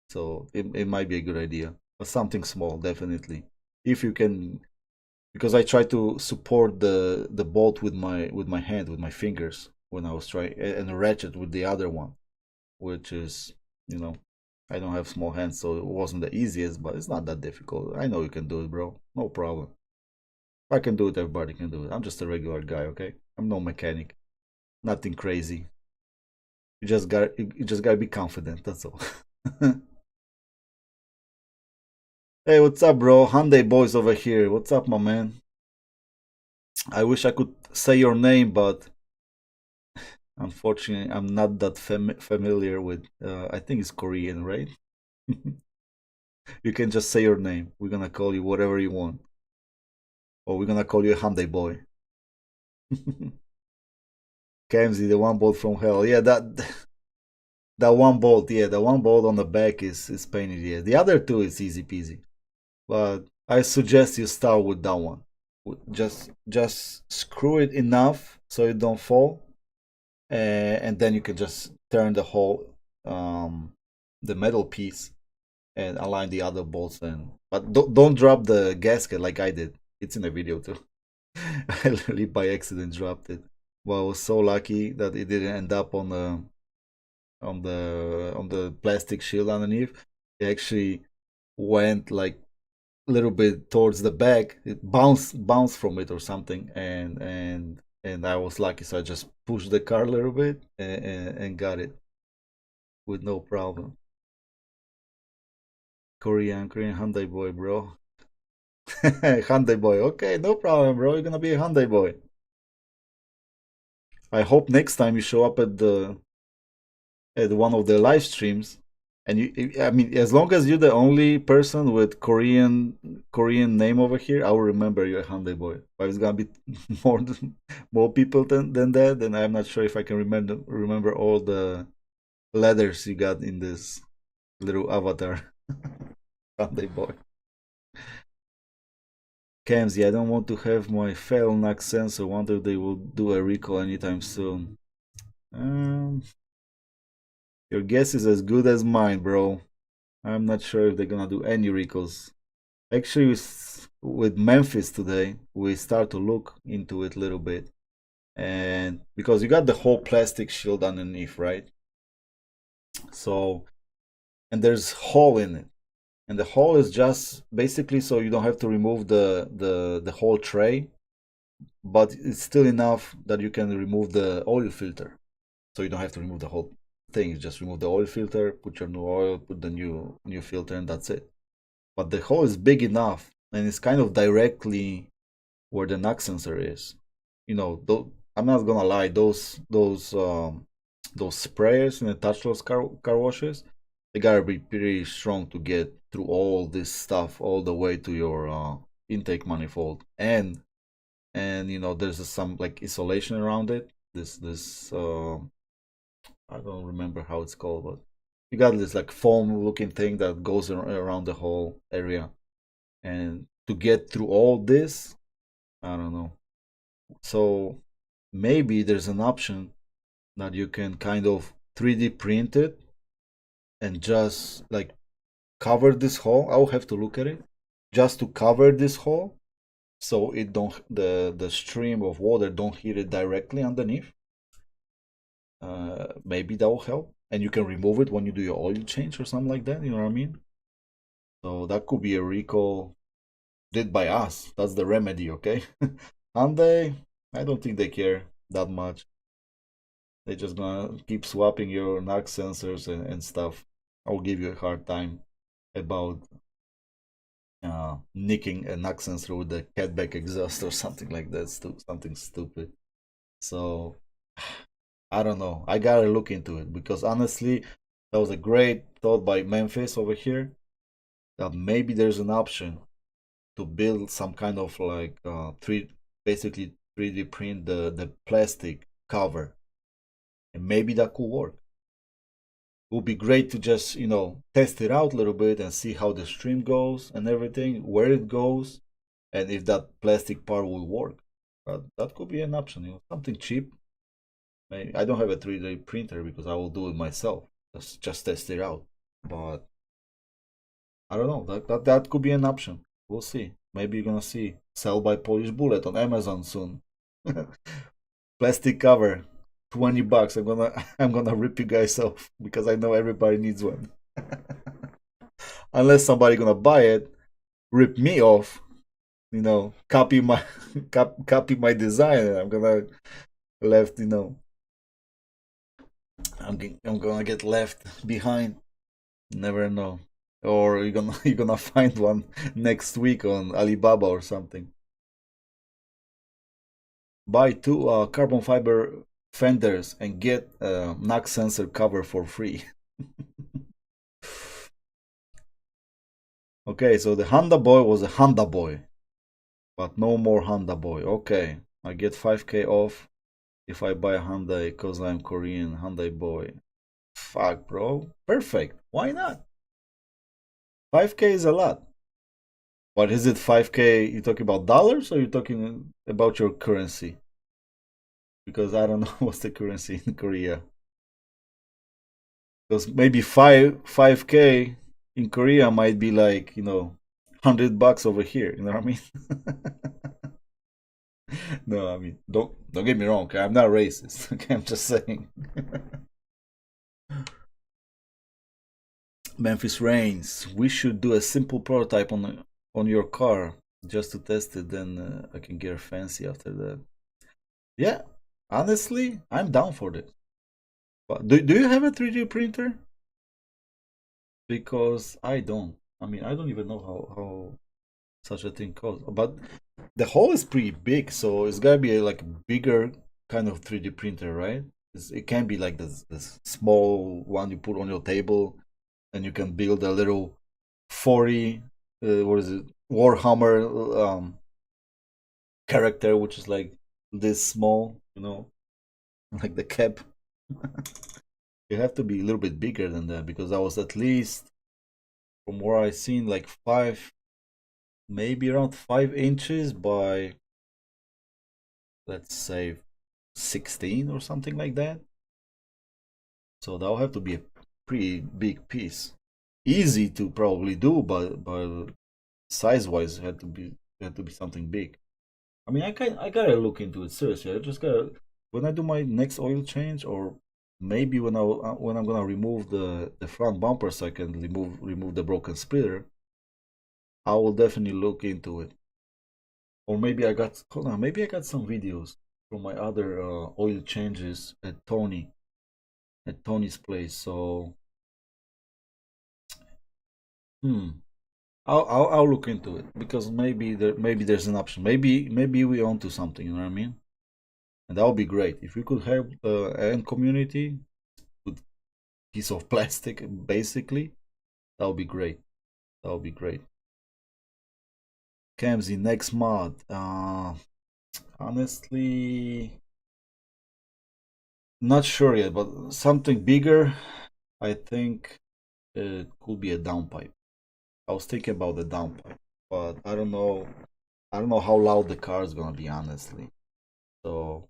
So it might be a good idea, but something small definitely. If you can, because I try to support the bolt with my hand, with my fingers, when I was trying, and a ratchet with the other one, which is, you know I don't have small hands, so it wasn't the easiest, but it's not that difficult. I know you can do it, bro. No problem. If I can do it, everybody can do it. I'm just a regular guy, okay? I'm no mechanic. Nothing crazy. You just gotta be confident. That's all. Hey, what's up, bro? Hyundai boys over here. What's up, my man? I wish I could say your name, but unfortunately, I'm not that familiar with. I think it's Korean, right? You can just say your name. We're gonna call you whatever you want, or we're gonna call you a Hyundai boy. Kamzi, the one bolt from hell. Yeah, that one bolt. Yeah, the one bolt on the back is pain in the ass. The other two is easy peasy, but I suggest you start with that one. Just screw it enough so it don't fall, and then you can just turn the metal piece and align the other bolts. But don't drop the gasket like I did. It's in the video too. I literally by accident dropped it. Well, I was so lucky that it didn't end up on the plastic shield underneath. It actually went like a little bit towards the back. It bounced from it or something, and I was lucky, so I just pushed the car a little bit and got it with no problem. Korean Hyundai boy, bro. Hyundai boy. Okay, no problem, bro. You're gonna be a Hyundai boy. I hope next time you show up at one of the live streams, and I mean, as long as you're the only person with Korean name over here, I will remember you're a Hyundai boy. But it's gonna be more more people than that, then I'm not sure if I can remember all the letters you got in this little avatar. Hyundai boy. Kamzi, I don't want to have my fail knock sensor. Wonder if they will do a recall anytime soon. Um, your guess is as good as mine, bro. I'm not sure if they're gonna do any recalls. Actually, with Memphis today, we start to look into it a little bit, and because you got the whole plastic shield underneath, right? So, and there's hole in it, and the hole is just basically so you don't have to remove the whole tray, but it's still enough that you can remove the oil filter, so you don't have to remove the whole thing. You just remove the oil filter, put your new oil, put the new filter, and that's it. But the hole is big enough, and it's kind of directly where the knock sensor is. I'm not gonna lie, those sprayers in the touchless car washes, they gotta be pretty strong to get through all this stuff all the way to your intake manifold. And you know there's some like insulation around it. This I don't remember how it's called, but you got this like foam looking thing that goes around the whole area. And to get through all this, I don't know. So maybe there's an option that you can kind of 3D print it and just like cover this hole. I'll have to look at it just to cover this hole so it don't the stream of water don't hit it directly underneath. Maybe that will help, and you can remove it when you do your oil change or something like that. You know what I mean? So that could be a recall did by us. That's the remedy, okay? Hyundai, I don't think they care that much. They're just gonna keep swapping your NOx sensors and stuff. I'll give you a hard time about nicking a NOx sensor with a catback exhaust or something like that. Something stupid. So I don't know. I gotta look into it because honestly, that was a great thought by Memphis over here that maybe there's an option to build some kind of like basically 3D print the plastic cover, and maybe that could work. It would be great to just test it out a little bit and see how the stream goes and everything, where it goes, and if that plastic part will work. But that could be an option, something cheap. Maybe I don't have a 3D printer because I will do it myself. Just test it out. But I don't know. That could be an option. We'll see. Maybe you're gonna see sell by Polish Bullet on Amazon soon. Plastic cover, $20. I'm gonna rip you guys off because I know everybody needs one. Unless somebody gonna buy it, rip me off, copy my copy my design, and I'm gonna left, I'm gonna get left behind. Never know. Or you're gonna you're gonna find one next week on Alibaba or something. Buy two carbon fiber fenders and get a NOx sensor cover for free. Okay, so the Honda Boy was a Honda Boy, but no more Honda Boy. Okay, I get 5K off if I buy a Hyundai because I'm Korean. Hyundai Boy. Fuck, bro. Perfect. Why not? 5K is a lot. What is it? 5K? You talking about dollars or you talking about your currency? Because I don't know what's the currency in Korea. Because maybe five k in Korea might be like $100 over here. You know what I mean? No, I mean don't get me wrong. Okay? I'm not racist. Okay, I'm just saying. Memphis Reigns. We should do a simple prototype on your car just to test it. Then I can get fancy after that. Yeah, honestly, I'm down for this. But do you have a 3D printer? Because I don't. I mean, I don't even know how such a thing costs. But the hole is pretty big, so it's gotta be like a bigger kind of 3D printer, right? It can be like this small one you put on your table, and you can build a little 40, what is it, Warhammer character, which is like this small, like the cap. You have to be a little bit bigger than that because that was at least, from what I seen, like maybe around 5 inches by, let's say, 16 or something like that. So that'll have to be a pretty big piece. Easy to probably do, but size wise had to be something big. I mean, I gotta look into it seriously. I just gotta, when I do my next oil change, or maybe when I'm gonna remove the front bumper so I can remove the broken splitter, I will definitely look into it. Or maybe I got hold on, maybe I got some videos from my other oil changes at Tony's place. So hmm, I'll look into it because maybe there's an option. Maybe we onto something. You know what I mean? and that would be great if we could help the ant community with piece of plastic, basically. That would be great. That would be great. Kamzi, next mod. Honestly, not sure yet, but something bigger. I think it could be a downpipe. I was thinking about the downpipe, but I don't know. I don't know how loud the car is gonna be, honestly. So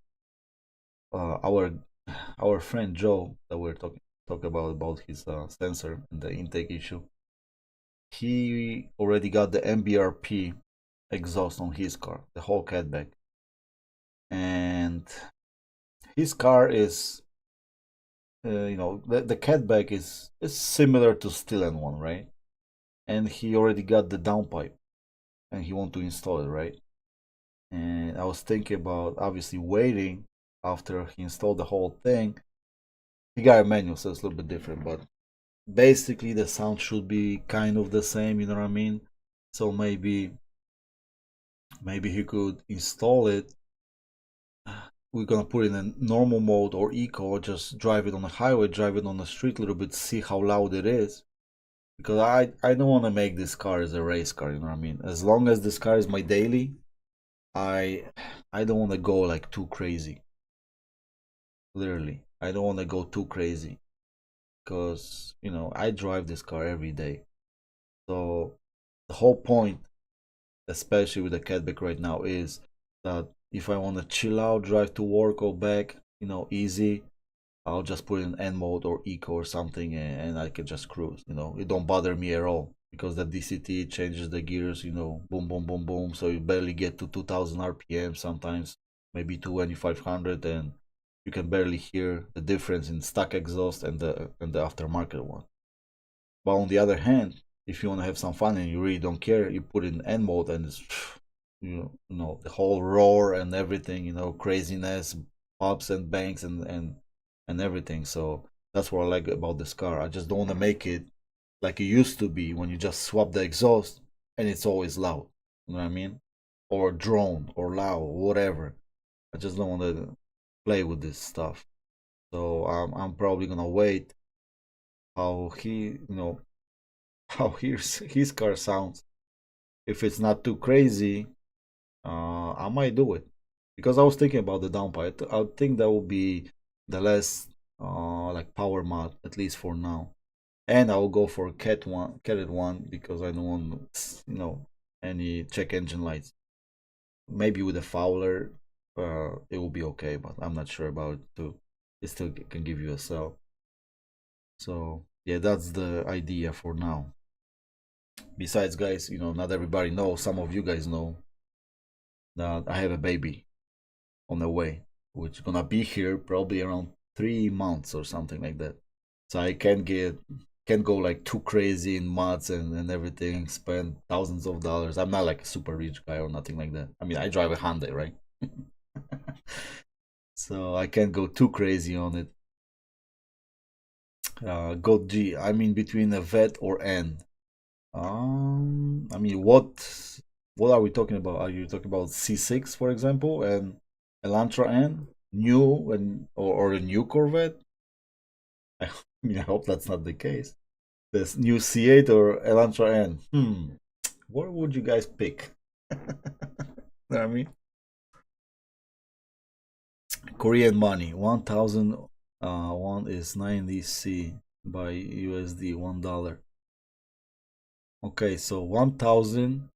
our friend Joe that we're talking about his sensor and the intake issue, he already got the MBRP exhaust on his car, the whole catback, and his car is the catback is similar to still N one, right? And he already got the downpipe and he want to install it, right? And I was thinking about obviously waiting after he installed the whole thing. He got a manual, so it's a little bit different, but basically the sound should be kind of the same, you know what I mean? So maybe he could install it. We're gonna put it in normal mode or eco, just drive it on the highway, drive it on the street a little bit, see how loud it is. Because I don't want to make this car as a race car, you know what I mean? As long as this car is my daily, I I don't want to go like too crazy. Literally, I don't want to go too crazy because I drive this car every day. So the whole point, especially with the catback right now, is that if I want to chill out, drive to work or back, easy, I'll just put in N mode or eco or something, and I can just cruise. It don't bother me at all because the DCT changes the gears. Boom, boom, boom, boom. So you barely get to 2,000 RPM. Sometimes maybe 2,500, and you can barely hear the difference in stock exhaust and the aftermarket one. But on the other hand, if you want to have some fun and you really don't care, you put in N mode and it's the whole roar and everything, craziness, pops and bangs and everything. So that's what I like about this car. I just don't want to make it like it used to be when you just swap the exhaust and it's always loud. You know what I mean? Or drone or loud, whatever. I just don't want to play with this stuff. So I'm probably gonna wait how how his car sounds. If it's not too crazy, I might do it because I was thinking about the downpipe. I think that would be the less like power mod, at least for now. And I will go for Cat one because I don't want any check engine lights. Maybe with a Fowler, it will be okay, but I'm not sure about it too. It still can give you a cell. So yeah, that's the idea for now. Besides, guys, not everybody knows. Some of you guys know that I have a baby on the way, which is gonna be here probably around 3 months or something like that. So I can't go like too crazy in mods and everything, spend thousands of dollars. I'm not like a super rich guy or nothing like that. I mean, I drive a Hyundai, right? So I can't go too crazy on it. God G, I mean between a vet or N. I mean, what are we talking about? Are you talking about C6, for example, and Elantra N, new and or a new Corvette? I mean, I hope that's not the case. This new C8 or Elantra N. What would you guys pick? Know what I mean, Korean money, 1,000 one is 90C by USD, $1. Okay, so 1,000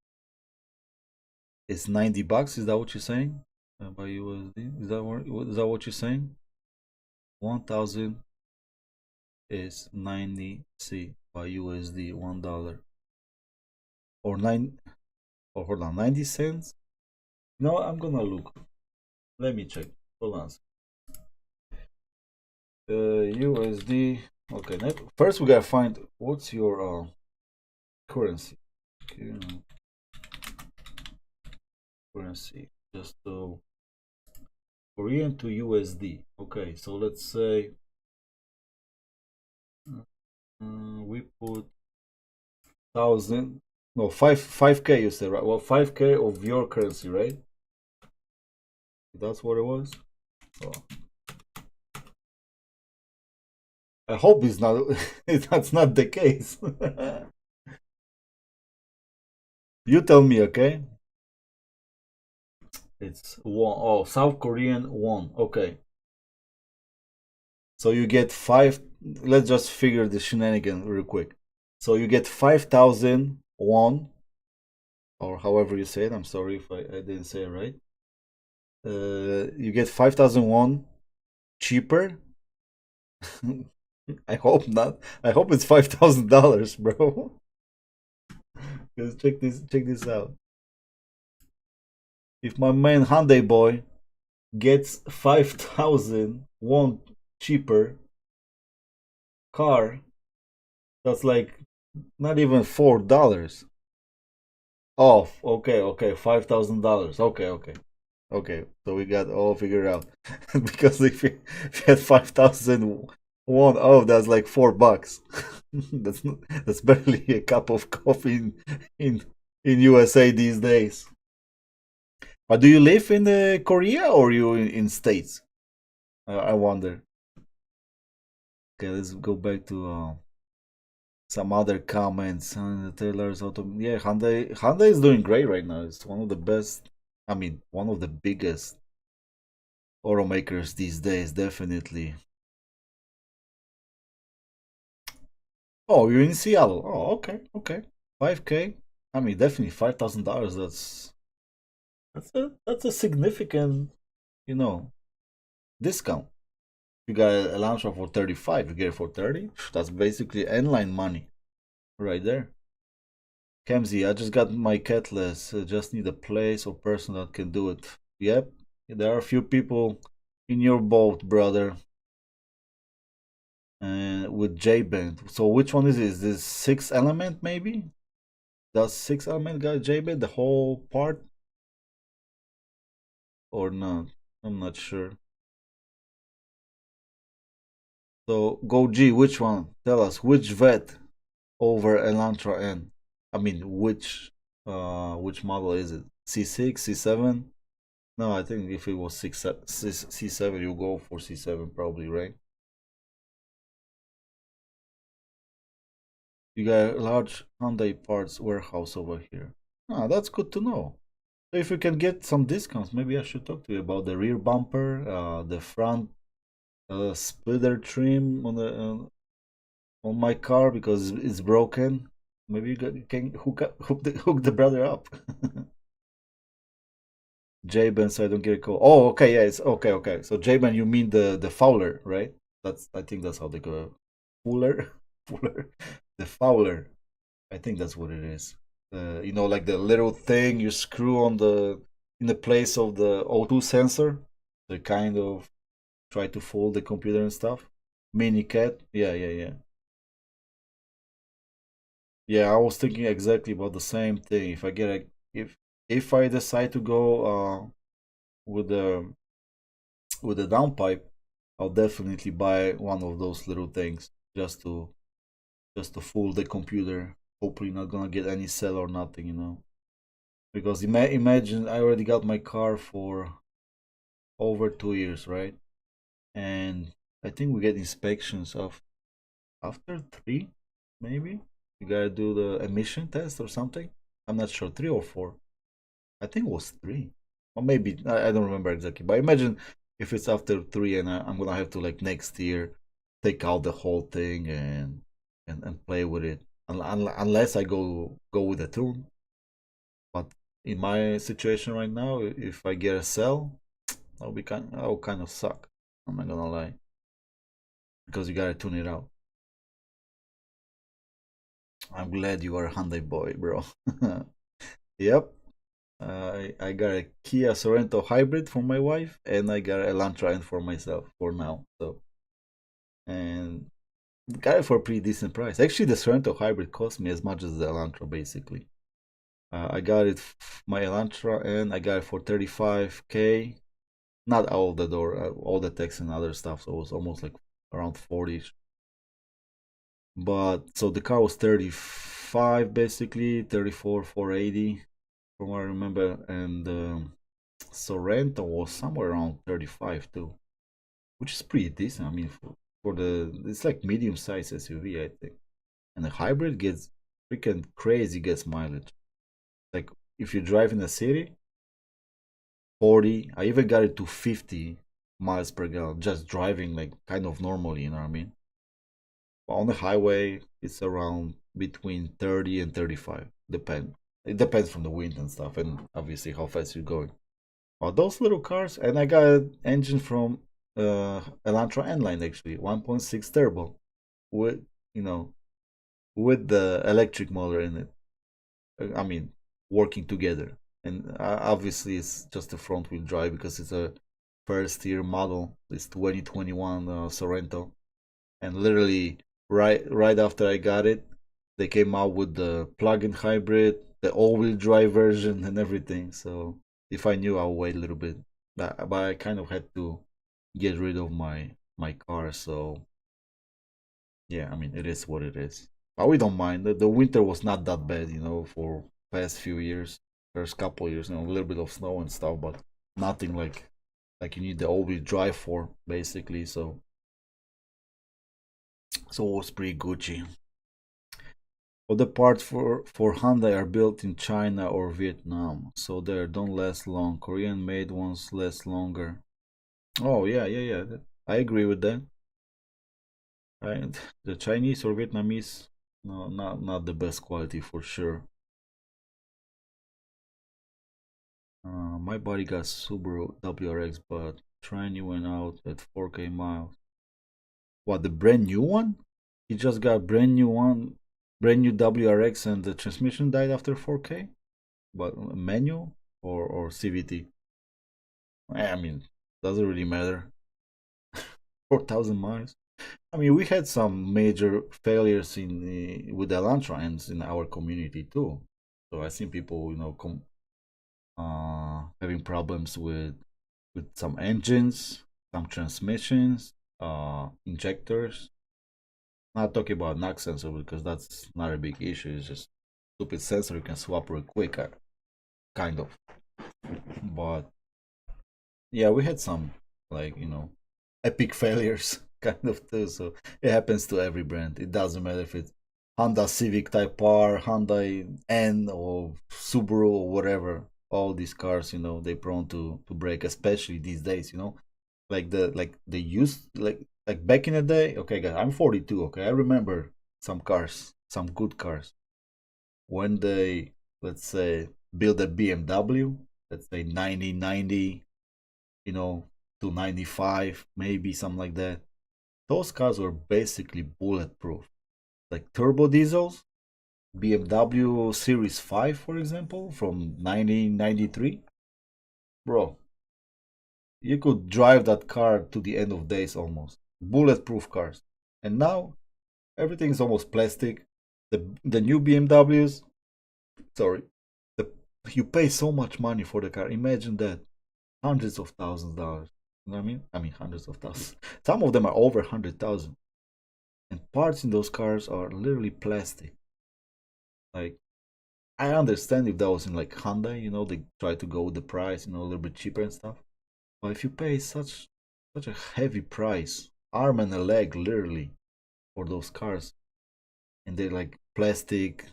is $90. Is that what you're saying? By USD? Is that what you're saying? 1,000 is 90C by USD, $1. Or nine or hold on, 90 cents? No, I'm gonna look. Let me check. Hold on. USD. Okay, first we gotta find what's your currency. Currency. Just Korean to USD. Okay, so let's say we put 1,000. No, 5K. You said, right? Well, 5K of your currency, right? That's what it was. Oh, I hope it's not. That's not the case. You tell me, okay? It's won. Oh, South Korean won. Okay, so you get five. Let's just figure the shenanigan real quick. So you get 5,000 won, or however you say it. I'm sorry if I didn't say it right. You get 5,000 won cheaper. I hope not. I hope it's $5,000, bro. Because check this out. If my main Hyundai boy gets 5,000 won cheaper car, that's like not even $4. Oh, okay, okay, $5,000. Okay, okay, okay. So we got all figured out. Because if you had 5,000 won, oh, that's like $4. That's barely a cup of coffee in in USA these days. But do you live in Korea or you in States? I wonder. Okay, let's go back to some other comments on the Taylor's auto. Yeah, Hyundai is doing great right now. It's one of the best. I mean, one of the biggest automakers these days, definitely. Oh, you're in Seattle. Oh, okay, okay. 5K. I mean, definitely $5,000. That's a significant, you know, discount. You got a Elantra for 35. You get it for 30. That's basically inline money right there. Kemsy, I just got my catless. Just need a place or person that can do it. Yep, there are a few people in your boat, brother. And with J band. So which one is it? Is this six element maybe? Does six element got J band the whole part or not? I'm not sure. So go G, which one? Tell us which vet over Elantra N. I mean which model is it? C6, C7? No, I think if it was C7, you go for C7 probably, right? You got a large Hyundai parts warehouse over here. Ah, that's good to know. So if you can get some discounts, maybe I should talk to you about the rear bumper, the front splitter trim on my car because it's broken. Maybe you can hook the brother up. J-Ben, so I don't get a call. Oh, okay, yeah, it's okay, okay. So J-Ben, you mean the Fowler, right? I think that's how they go. Fuller, Fuller, the Fowler. I think that's what it is. Like the little thing you screw on the in the place of the O2 sensor. They kind of try to fold the computer and stuff. Mini cat. Yeah, yeah, yeah. Yeah, I was thinking exactly about the same thing. If I decide to go with the downpipe, I'll definitely buy one of those little things just to fool the computer. Hopefully, not gonna get any cell or nothing. Because imagine I already got my car for over 2 years, right? And I think we get inspections of after three, maybe. You gotta do the emission test or something. I'm not sure, 3 or 4. I think it was 3, or maybe I don't remember exactly. But imagine if it's after 3, and I'm gonna have to like next year take out the whole thing and play with it, unless I go with a tune. But in my situation right now, if I get a cell, that'll kind of suck. I'm not gonna lie, because you gotta tune it out. I'm glad you are a Hyundai boy, bro. Yep. I got a Kia Sorento hybrid for my wife, and I got a Elantra N for myself for now. So, and got it for a pretty decent price. Actually, the Sorento hybrid cost me as much as the Elantra, basically. I got it, my Elantra, and I got it for 35K. Not all the door, all the text and other stuff. So it was almost like around 40. But so the car was 35 basically, 34, 480 from what I remember, and Sorrento was somewhere around 35 too. which is pretty decent. I mean, for the it's like medium size SUV, I think. And the hybrid gets freaking crazy, gets mileage. Like if you drive in the city, 40. I even got it to 50 miles per gallon just driving like kind of normally. You know what I mean? But on the highway, it's around between 30 and 35. It depends from the wind and stuff, and obviously how fast you're going. Oh, those little cars, and I got an engine from Elantra N-Line actually, 1.6 turbo with you know with the electric motor in it. I mean, working together, and obviously it's just a front wheel drive because it's a first year model. It's 2021 Sorento, and literally right after I got it, they came out with the plug-in hybrid, the all-wheel drive version, and everything. So if I knew, I'll wait a little bit. But I kind of had to get rid of my car. So yeah, I mean it is what it is. But we don't mind. The winter was not that bad, for past few years, first couple years, a little bit of snow and stuff, but nothing like you need the all-wheel drive for basically. So it was pretty Gucci. All the parts for Hyundai are built in China or Vietnam, so they don't last long. Korean made ones last longer. Oh yeah, yeah, yeah. I agree with that. Right? The Chinese or Vietnamese, no, not the best quality for sure. My buddy got Subaru WRX, but Trini went out at 4K miles. What, the brand new one? He just got brand new one, brand new WRX, and the transmission died after 4K. But manual or CVT? I mean, doesn't really matter. 4,000 miles. I mean, we had some major failures with the Elantrans in our community too. So I seen people, having problems with some engines, some transmissions, injectors. Not talking about knock sensor because that's not a big issue. It's just stupid sensor you can swap real quick, kind of. But yeah, we had some like epic failures kind of too. So it happens to every brand. It doesn't matter if it's Honda Civic Type R, Hyundai N, or Subaru or whatever. All these cars, they prone to break, especially these days. Like they used like back in the day. Okay, guys, I'm 42. Okay, I remember some cars, some good cars when they, let's say, build a BMW. Let's say 1990, you know, to 95, maybe something like that. Those cars were basically bulletproof. Like turbo diesels, BMW Series 5, for example, from 1993. Bro, you could drive that car to the end of days almost. Bulletproof cars. And now everything's almost plastic. The new BMWs, sorry, the, you pay so much money for the car. Imagine that. Hundreds of thousands of dollars. You know what I mean? I mean hundreds of thousands. Some of them are over 100,000. And parts in those cars are literally plastic. Like I understand if that was in like Hyundai, they try to go with the price, a little bit cheaper and stuff. But if you pay such a heavy price, arm and a leg literally for those cars, and they're like plastic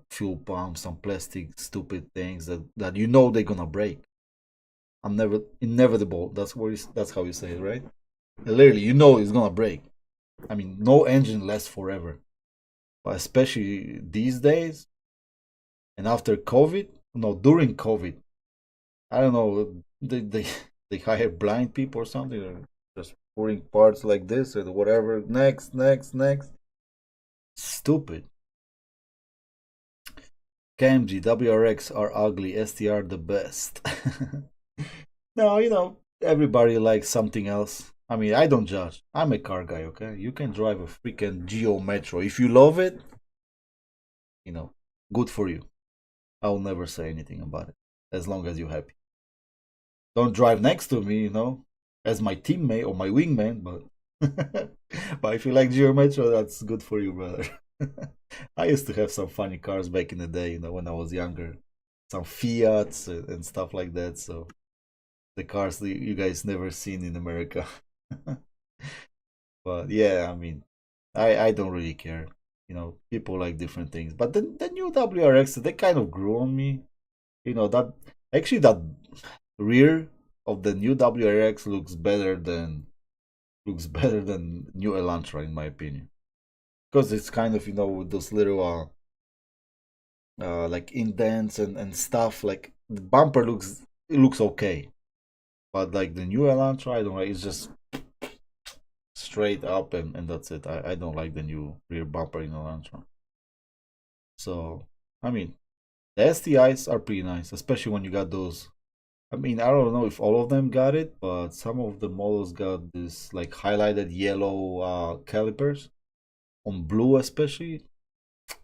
fuel pumps, some plastic stupid things that they're gonna break. I'm never inevitable. That's how you say it, right? Literally, it's gonna break. I mean, no engine lasts forever, but especially these days and after COVID. No, during COVID, I don't know. They hire blind people or something, or just pouring parts like this or whatever. Next, next, next. Stupid. KMG WRX are ugly. STR the best. No, everybody likes something else. I mean, I don't judge. I'm a car guy, okay? You can drive a freaking Geo Metro. If you love it, good for you. I'll never say anything about it as long as you're happy. Don't drive next to me, as my teammate or my wingman, but but if you like Geo Metro, that's good for you, brother. I used to have some funny cars back in the day, when I was younger. Some Fiats and stuff like that. So the cars that you guys never seen in America. But yeah, I mean, I don't really care. People like different things. But the new WRX, they kind of grew on me. That actually that rear of the new WRX looks better than new Elantra in my opinion. Because it's kind of with those little like indents and stuff. Like the bumper looks okay, but like the new Elantra, I don't like. It's just straight up and that's it. I don't like the new rear bumper in Elantra. So I mean, the STIs are pretty nice, especially when you got those. I mean, I don't know if all of them got it, but some of the models got this like highlighted yellow calipers on blue, especially.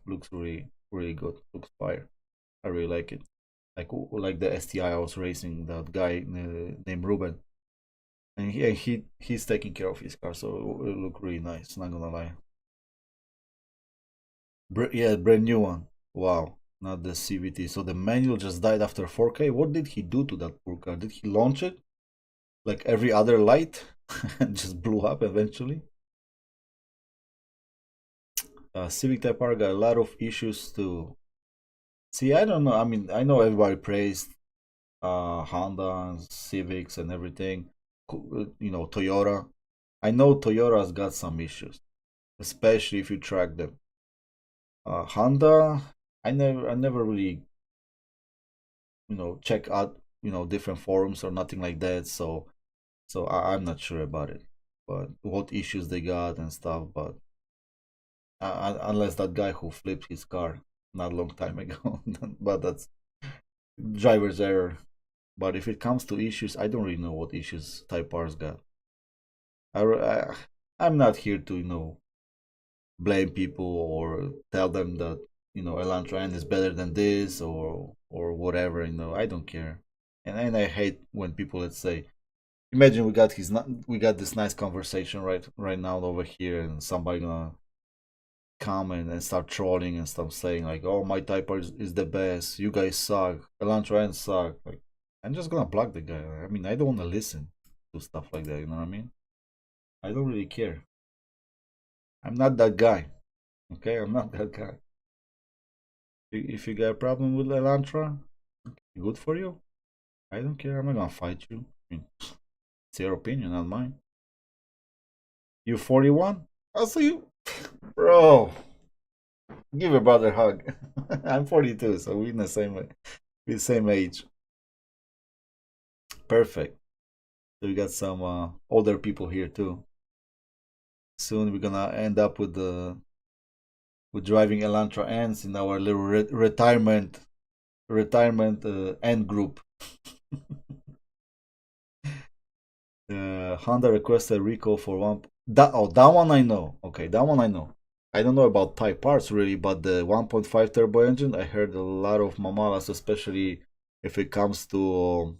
Looks really really good. Looks fire. I really like it. Like the STI I was racing, that guy named Ruben, and he's taking care of his car, so it look really nice. Not gonna lie. Yeah, brand new one. Wow, not the CVT. So the manual just died after 4K. What did he do to that poor car? Did he launch it like every other light and just blew up eventually? Civic Type R got a lot of issues too. See, I don't know. I mean, I know everybody praised Honda, Civics, and everything. Toyota. I know Toyota's got some issues, especially if you track them. Honda, I never really, check out, different forums or nothing like that. So I'm not sure about it, but what issues they got and stuff. But unless that guy who flipped his car not a long time ago, but that's driver's error. But if it comes to issues, I don't really know what issues Type R's got. I, I I'm not here to blame people or tell them that Elantra N is better than this or whatever. I don't care, and I hate when people, let's say, imagine we got this nice conversation right now over here, and somebody gonna come and start trolling and stuff, saying like, oh, my Type R is the best, you guys suck, Elantra N suck. Like, I'm just gonna block the guy. I mean, I don't want to listen to stuff like that, you know what I mean? I don't really care. I'm not that guy. Okay, I'm not that guy. If you got a problem with Elantra, good for you. I don't care. I'm not gonna fight you. I mean, it's your opinion, not mine. You 41? I'll see you, bro. Give your brother a hug. I'm 42, so we're in the same age. Perfect. So we got some older people here too. Soon we're gonna end up with driving Elantra ends in our little retirement end group. Honda requested recall for one. That one I know. Okay, that one I know. I don't know about Type parts really, but the 1.5 turbo engine, I heard a lot of mamalas, especially if it comes to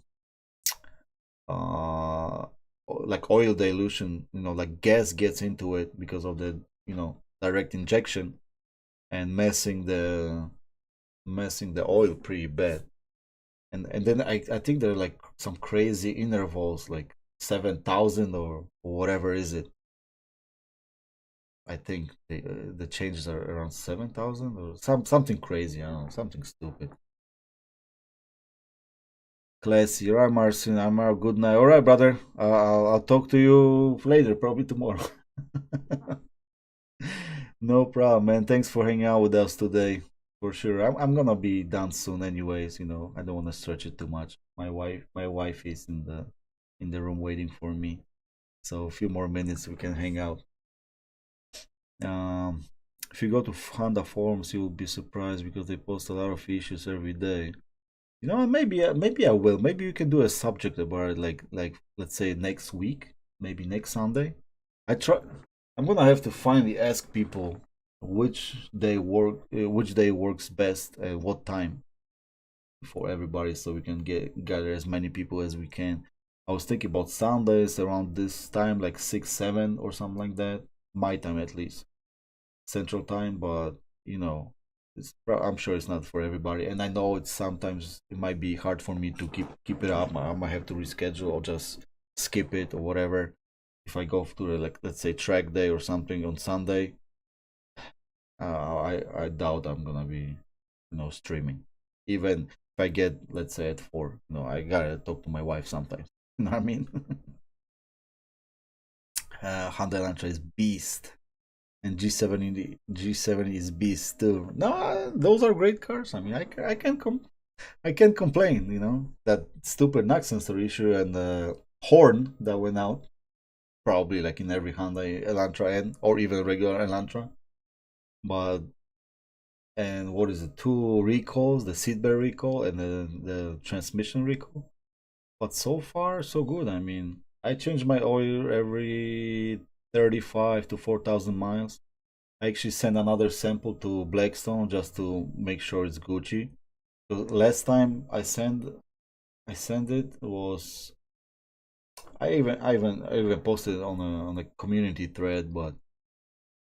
uh like oil dilution. Like gas gets into it because of the direct injection and messing the oil pretty bad. And then I think there are like some crazy intervals, like 7,000 or whatever is it. I think the changes are around 7,000 or something crazy. I don't know, something stupid. Classy. All right, Marcin. I'm a good night. All right, brother. I'll talk to you later, probably tomorrow. No problem, man. Thanks for hanging out with us today. For sure. I'm gonna be done soon, anyways. I don't want to stretch it too much. My wife is in the room waiting for me. So a few more minutes we can hang out. Um, if you go to Honda forums, you will be surprised because they post a lot of issues every day. Maybe I will. Maybe you can do a subject about it, like let's say next week, maybe next Sunday. I try. I'm gonna have to finally ask people which day works best at what time for everybody, so we can gather as many people as we can. I was thinking about Sundays around this time, like 6, 7 or something like that, my time at least, Central Time. But I'm sure it's not for everybody, and I know it's sometimes it might be hard for me to keep it up. I might have to reschedule or just skip it or whatever. if I go to like let's say track day or something on Sunday, I doubt I'm gonna be streaming. Even if I get let's say at 4, I gotta talk to my wife sometimes. You know what I mean? Honda Elantra is beast, and G70 is beast too. No, those are great cars. I mean, I can't complain. That stupid knock sensor issue and the horn that went out, probably like in every Honda Elantra and or even regular Elantra. But and what is it? Two recalls: the seatbelt recall and the transmission recall. But so far, so good. I mean, I change my oil every 35 to 4,000 miles. I actually send another sample to Blackstone just to make sure it's Gucci. The last time I sent it was I even posted it on a community thread, but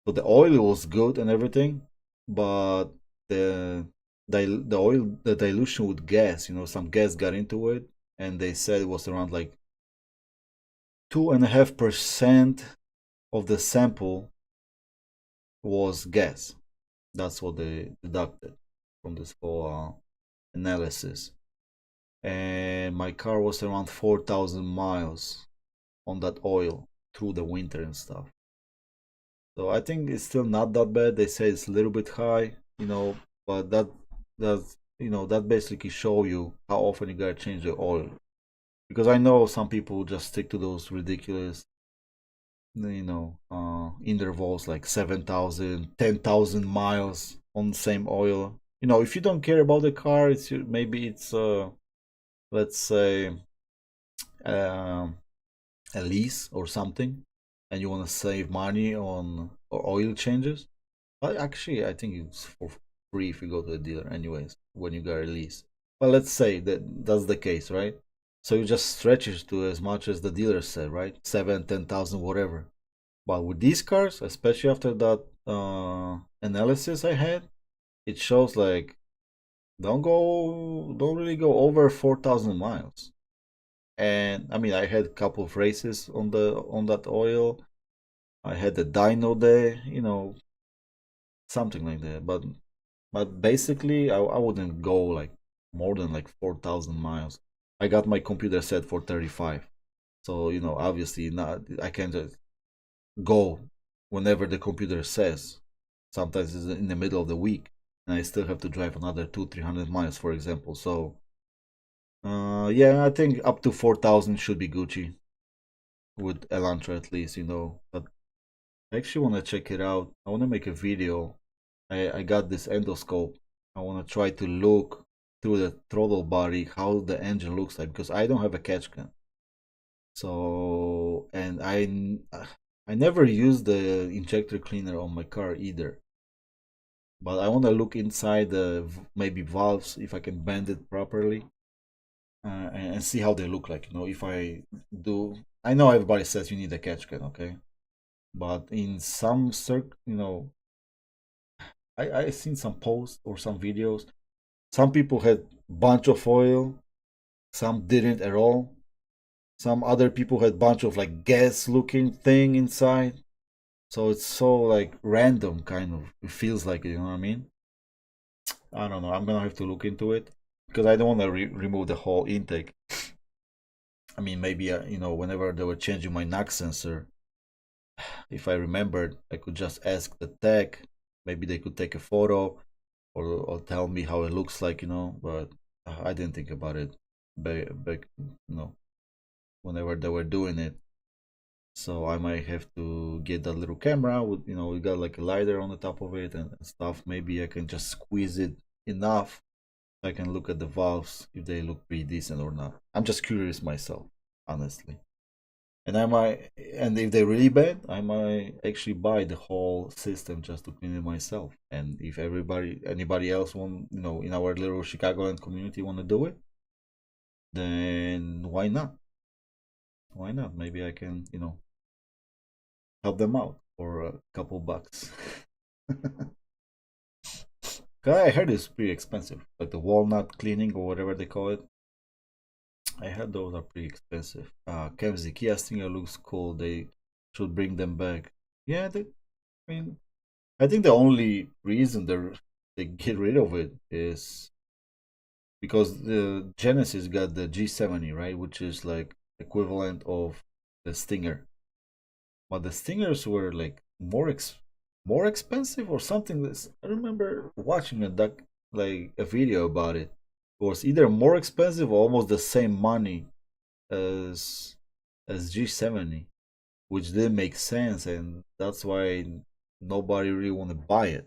so the oil was good and everything, but the the dilution with gas, some gas got into it, and they said it was around like 2.5% of the sample was gas. That's what they deducted from this whole analysis. And my car was around 4,000 miles on that oil through the winter and stuff. So I think it's still not that bad. They say it's a little bit high, but that basically show you how often you gotta change the oil. Because I know some people just stick to those ridiculous, intervals like 7,000, 10,000 miles on the same oil. If you don't care about the car, maybe it's let's say um, a lease or something, and you want to save money on oil changes. But actually, I think it's for free if you go to a dealer, anyways, when you got a lease. But let's say that that's the case, right? So you just stretch it to as much as the dealer said, right? 7, 10,000, whatever. But with these cars, especially after that analysis I had, it shows like don't really go over 4,000 miles. And I mean, I had a couple of races on that oil. I had a dyno day, something like that. But basically, I wouldn't go like more than like 4,000 miles. I got my computer set for 35, so obviously not. I can't just go whenever the computer says. Sometimes it's in the middle of the week, and I still have to drive another 200-300 miles, for example. So, yeah, I think up to 4,000 should be Gucci with Elantra at least, But I actually want to check it out. I want to make a video. I got this endoscope. I want to try to look through the throttle body how the engine looks like because I don't have a catch can. So, and I never used the injector cleaner on my car either. But I want to look inside the maybe valves if I can bend it properly and see how they look like. If I do, I know everybody says you need a catch can, okay? But in some I seen some posts or some videos. Some people had bunch of oil, some didn't at all. Some other people had bunch of like gas looking thing inside. So it's so like random kind of. It feels like it, you know what I mean? I don't know. I'm gonna have to look into it because I don't want to remove the whole intake. I mean, maybe whenever they were changing my knock sensor, if I remembered, I could just ask the tech. Maybe they could take a photo or tell me how it looks like, But I didn't think about it back, whenever they were doing it. So I might have to get that little camera with, we got like a lighter on the top of it and stuff. Maybe I can just squeeze it enough so I can look at the valves if they look pretty decent or not. I'm just curious myself, honestly. And and if they're really bad, I might actually buy the whole system just to clean it myself. And if anybody else want, in our little Chicagoland community want to do it, then why not? Why not? Maybe I can, help them out for a couple bucks. Cause I heard it's pretty expensive, like the walnut cleaning or whatever they call it. I heard those are pretty expensive. Kev's the Kia Stinger looks cool. should bring them back. Yeah, I mean, I think the only reason they get rid of it is because the Genesis got the G70, right, which is like equivalent of the Stinger. But the Stingers were like more expensive or something. I remember watching like a video about it. It was either more expensive or almost the same money as G70, which didn't make sense, and that's why nobody really want to buy it.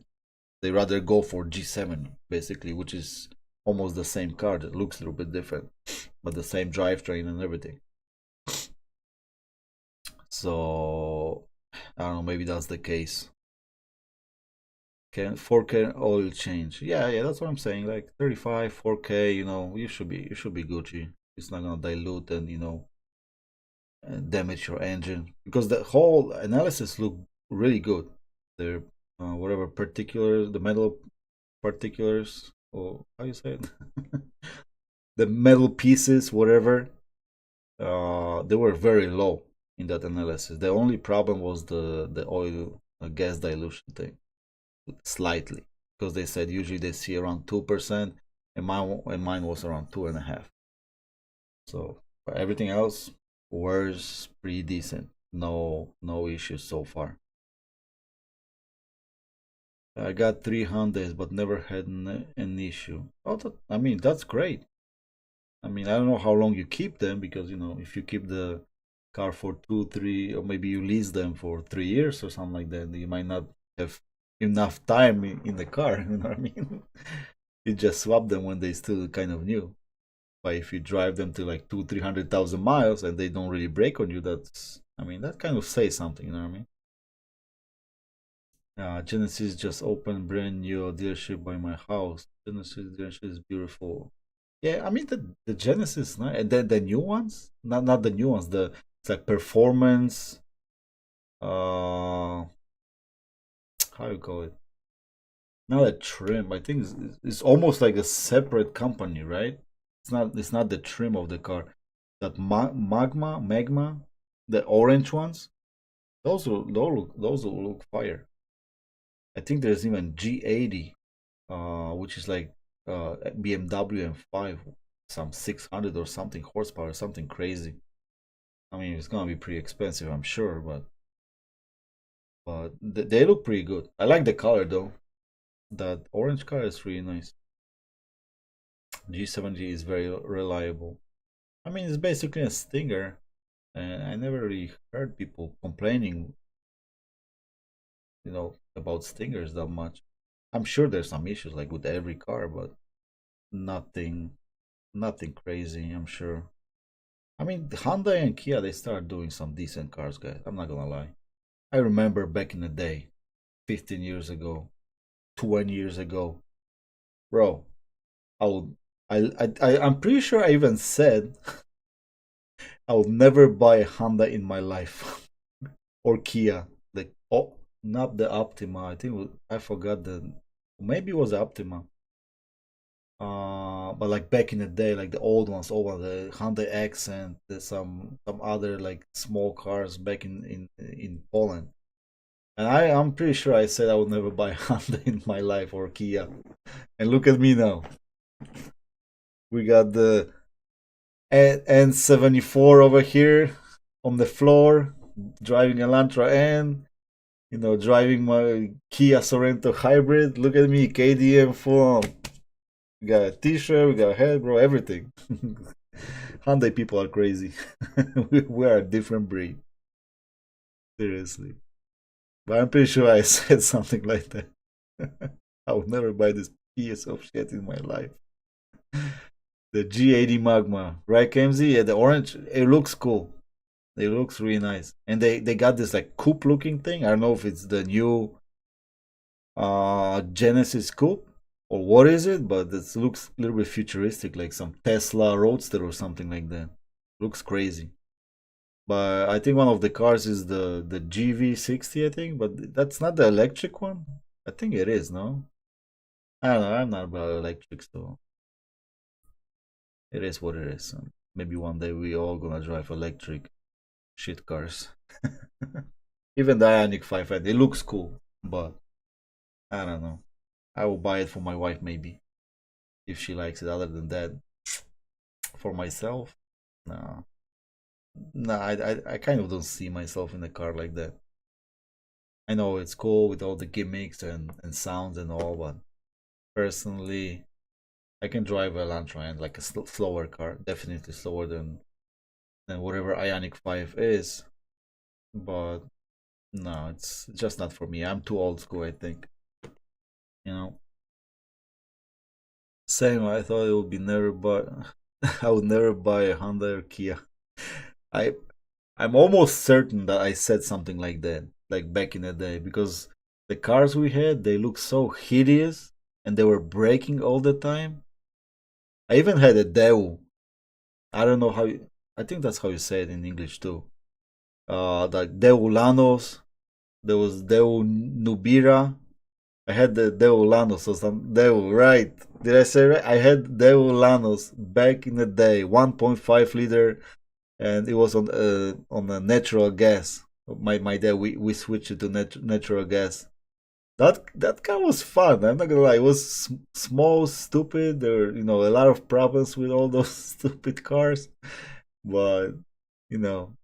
They rather go for G70 basically, which is almost the same car. It looks a little bit different, but the same drivetrain and everything. So I don't know. Maybe that's the case. Can 4K oil change? Yeah, yeah. That's what I'm saying. Like 35, 4K. You should be Gucci. It's not gonna dilute and damage your engine because the whole analysis looked really good. The whatever particulars, the metal particulars, or how you say it, the metal pieces, whatever, they were very low in that analysis. The only problem was the oil gas dilution thing, slightly, because they said usually they see around 2%, and mine was around 2.5. So everything else was pretty decent. No issues so far. I got 300s, but never had an issue. Oh, I mean, that's great. I mean, I don't know how long you keep them because, if you keep the car for 2, 3, or maybe you lease them for 3 years or something like that, you might not have enough time in the car. You know what I mean? You just swap them when they still kind of new. But if you drive them to like 300,000 miles and they don't really break on you, I mean, that kind of says something. You know what I mean? Genesis just opened brand new dealership by my house. Genesis dealership is beautiful. Yeah, I mean the Genesis, and then the new ones, not the new ones. It's like performance. How you call it? Not a trim. I think it's almost like a separate company, right? It's not the trim of the car. That magma, the orange ones. Those will look fire. I think there's even G80, which is like BMW M5, some 600 or something horsepower, something crazy. I mean, it's gonna be pretty expensive, I'm sure, but they look pretty good. I like the color though. That orange color is really nice. G70 is very reliable. I mean, it's basically a Stinger, and I never really heard people complaining, about Stingers that much. I'm sure there's some issues like with every car, but nothing, nothing crazy. I'm sure. I mean, Hyundai and Kia, they started doing some decent cars, guys. I'm not gonna lie. I remember back in the day, 15 years ago, 20 years ago, bro. I would, I'm pretty sure I even said I will never buy a Honda in my life or Kia. Like, oh, not the Optima. I think I forgot maybe it was the Optima. But like back in the day, like the old ones, the Hyundai Accent, there's some other like small cars back in Poland. And I'm pretty sure I said I would never buy Honda in my life or Kia. And look at me now. We got the N74 over here on the floor, driving Elantra N, driving my Kia Sorento hybrid. Look at me, KDM full on. We got a t-shirt, we got a head, bro, everything. Hyundai people are crazy. We are a different breed. Seriously. But I'm pretty sure I said something like that. I would never buy this piece of shit in my life. The G80 Magma, right, KMZ? Yeah, the orange, it looks cool. It looks really nice. And they got this like coupe looking thing. I don't know if it's the new Genesis coupe or what is it, but it looks a little bit futuristic, like some Tesla Roadster or something like that. Looks crazy. But I think one of the cars is the GV60, I think, but that's not the electric one. I think it is, no? I don't know. I'm not about electrics, though. It is what it is. Maybe one day we all gonna drive electric shit cars. Even the Ionic 5, it looks cool, but I don't know. I will buy it for my wife maybe if she likes it. Other than that, for myself, no, no. I kind of don't see myself in a car like that. I know it's cool with all the gimmicks and sounds and all, but personally, I can drive a Elantra and like a slower car, definitely slower than whatever Ionic 5 is. But no, it's just not for me. I'm too old school, I think. You know. Same. I thought it would be never buy. I would never buy a Honda or Kia. I I'm almost certain that I said something like that, like back in the day, because the cars we had they look so hideous and they were breaking all the time. I even had a Deu. I don't know how. I think that's how you say it in English too. Like Deu Lanos. There was Deu Nubira. I had the Deu Lanos or some Deu, right? Did I say right? I had Deu Lanos back in the day, 1.5 liter, and it was on a natural gas. My dad we switched it to natural gas. That car was fun. I'm not gonna lie. It was small, stupid. There were a lot of problems with all those stupid cars, but you know,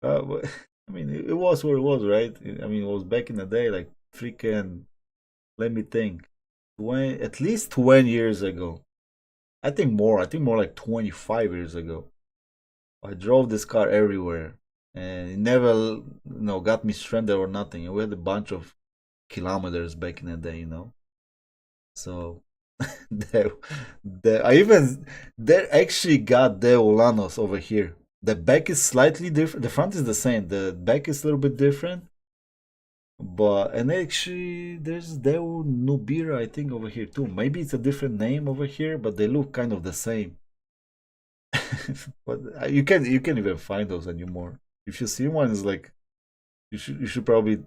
but, I mean, it was what it was, right? I mean, it was back in the day, like freaking. Let me think. 20, at least 20 years ago. I think more. I think more like 25 years ago. I drove this car everywhere, and it never, got me stranded or nothing. We had a bunch of kilometers back in the day. So, there, I even they actually got the Ulanos over here. The back is slightly different. The front is the same. The back is a little bit different. And actually, there's Deu Nubira, I think, over here too. Maybe it's a different name over here, but they look kind of the same. But you can even find those anymore. If you see one, it's like you should probably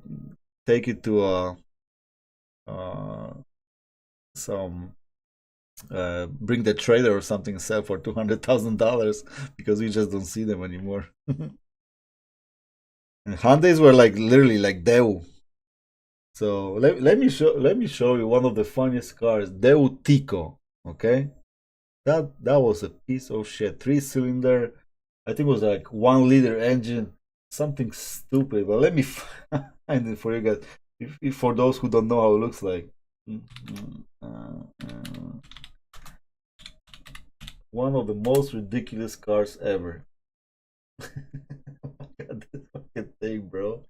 take it to uh some bring the trailer or something and sell for $200,000 because we just don't see them anymore. And Hyundai's were like literally like Deu. So let me show you one of the funniest cars, Deu Tico. Okay, that was a piece of shit. 3-cylinder, I think it was like 1 liter engine, something stupid. But let me find it for you guys. If for those who don't know how it looks like. One of the most ridiculous cars ever. Oh my God, this fucking thing, bro.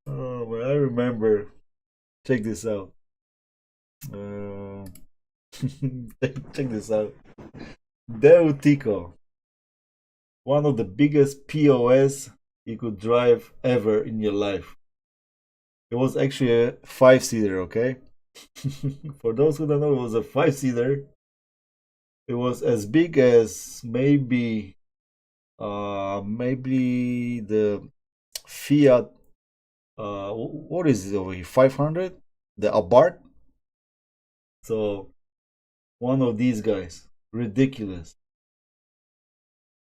Oh man, I remember. Check this out. Uh, check this out. Deutico, one of the biggest POS you could drive ever in your life. It was actually a 5-seater, okay? For those who don't know, it was a 5-seater. It was as big as maybe the Fiat. What is it over here? 500, the Abarth. So one of these guys, ridiculous.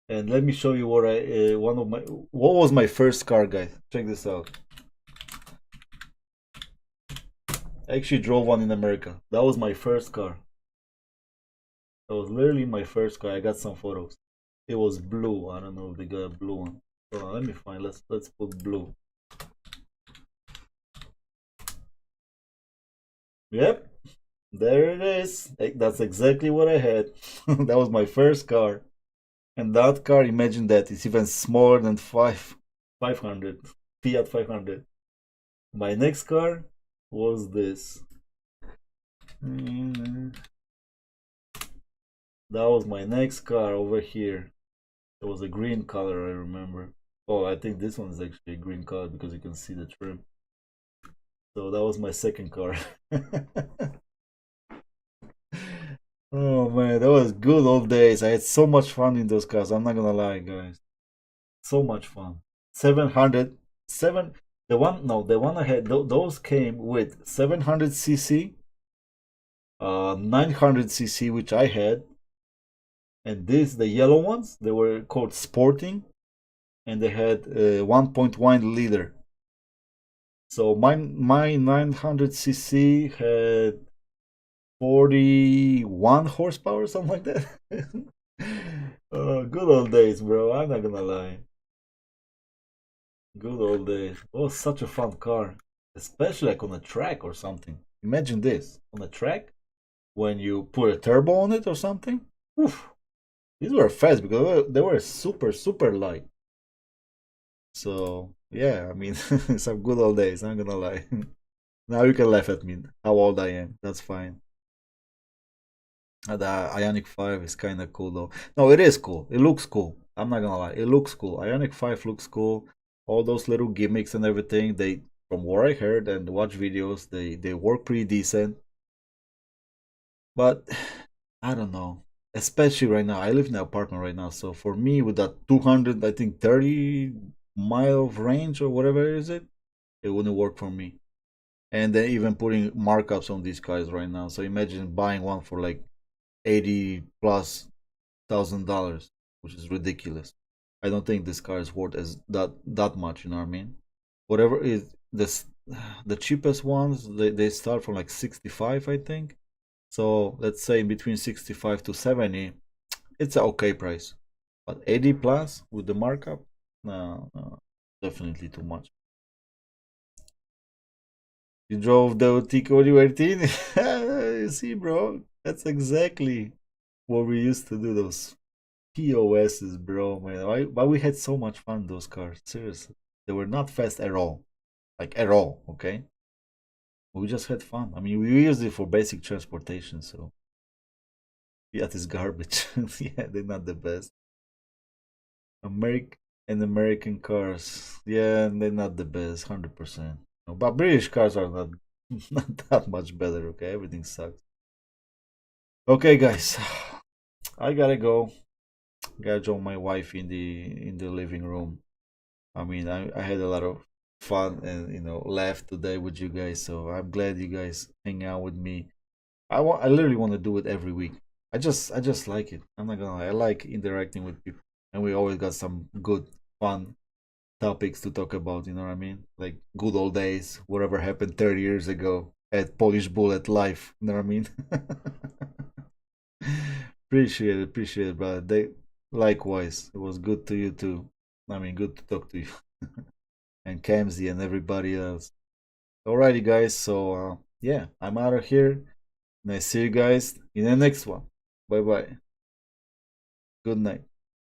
And let me show you what was my first car, guys. Check this out. I actually drove one in America. That was my first car. That was literally my first car. I got some photos. It was blue. I don't know if they got a blue one. Let me find. Let's put blue. Yep, there it is. That's exactly what I had. That was my first car. And that car, imagine that, it's even smaller than 500 Fiat 500. My next car was this. That was my next car over here. It was a green color, I remember. Oh, I think this one is actually a green color because you can see the trim. So that was my second car. Oh man, that was good old days. I had so much fun in those cars. I'm not gonna lie, guys. So much fun. 700, the one, no, the one I had, those came with 700cc, 900cc, which I had, and the yellow ones, they were called Sporting, and they had 1.1 liter. So my 900cc had 41 horsepower, something like that. Good old days, bro. I'm not gonna lie. Good old days. Oh, such a fun car, especially like on a track or something. Imagine this on a track when you put a turbo on it or something. Oof, these were fast because they were super super light. So yeah, I mean, some good old days. I'm gonna lie. Now you can laugh at me. How old I am. That's fine. The Ionic 5 is kind of cool though. No, it is cool. It looks cool. I'm not gonna lie. It looks cool. Ionic 5 looks cool. All those little gimmicks and everything, they from what I heard and watch videos, they work pretty decent. But I don't know. Especially right now. I live in an apartment right now, so for me with that 200, I think 30 mile of range or whatever is it wouldn't work for me. And then even putting markups on these cars right now. So imagine buying one for like 80 plus $1,000, which is ridiculous. I don't think this car is worth as that much. You know what I mean? Whatever is this, the cheapest ones they start from like 65, I think. So let's say between 65 to 70, it's an okay price. But 80 plus with the markup, no, no, definitely too much. You drove the Tico when you were teen? You see, bro, that's exactly what we used to do. Those POSs, bro, man. Why we had so much fun in those cars? Seriously, they were not fast at all, like at all. Okay, we just had fun. I mean, we used it for basic transportation, so Fiat is garbage. Yeah, they're not the best. American and American cars, yeah, they're not the best, 100%. No, but British cars are not not that much better. Okay, everything sucks. Okay, guys, I gotta go. Gotta join my wife in the living room. I mean, I had a lot of fun and laugh today with you guys. So I'm glad you guys hang out with me. I literally want to do it every week. I just like it. I'm not gonna lie. I like interacting with people, and we always got some good fun topics to talk about. You know what I mean? Like good old days, whatever happened 30 years ago at Polish Bullet Life. You know what I mean? Appreciate it, brother. Likewise. It was good to you too. I mean, good to talk to you and Kamzi and everybody else. Alrighty, guys. So yeah, I'm out of here, and I see you guys in the next one. Bye bye. Good night.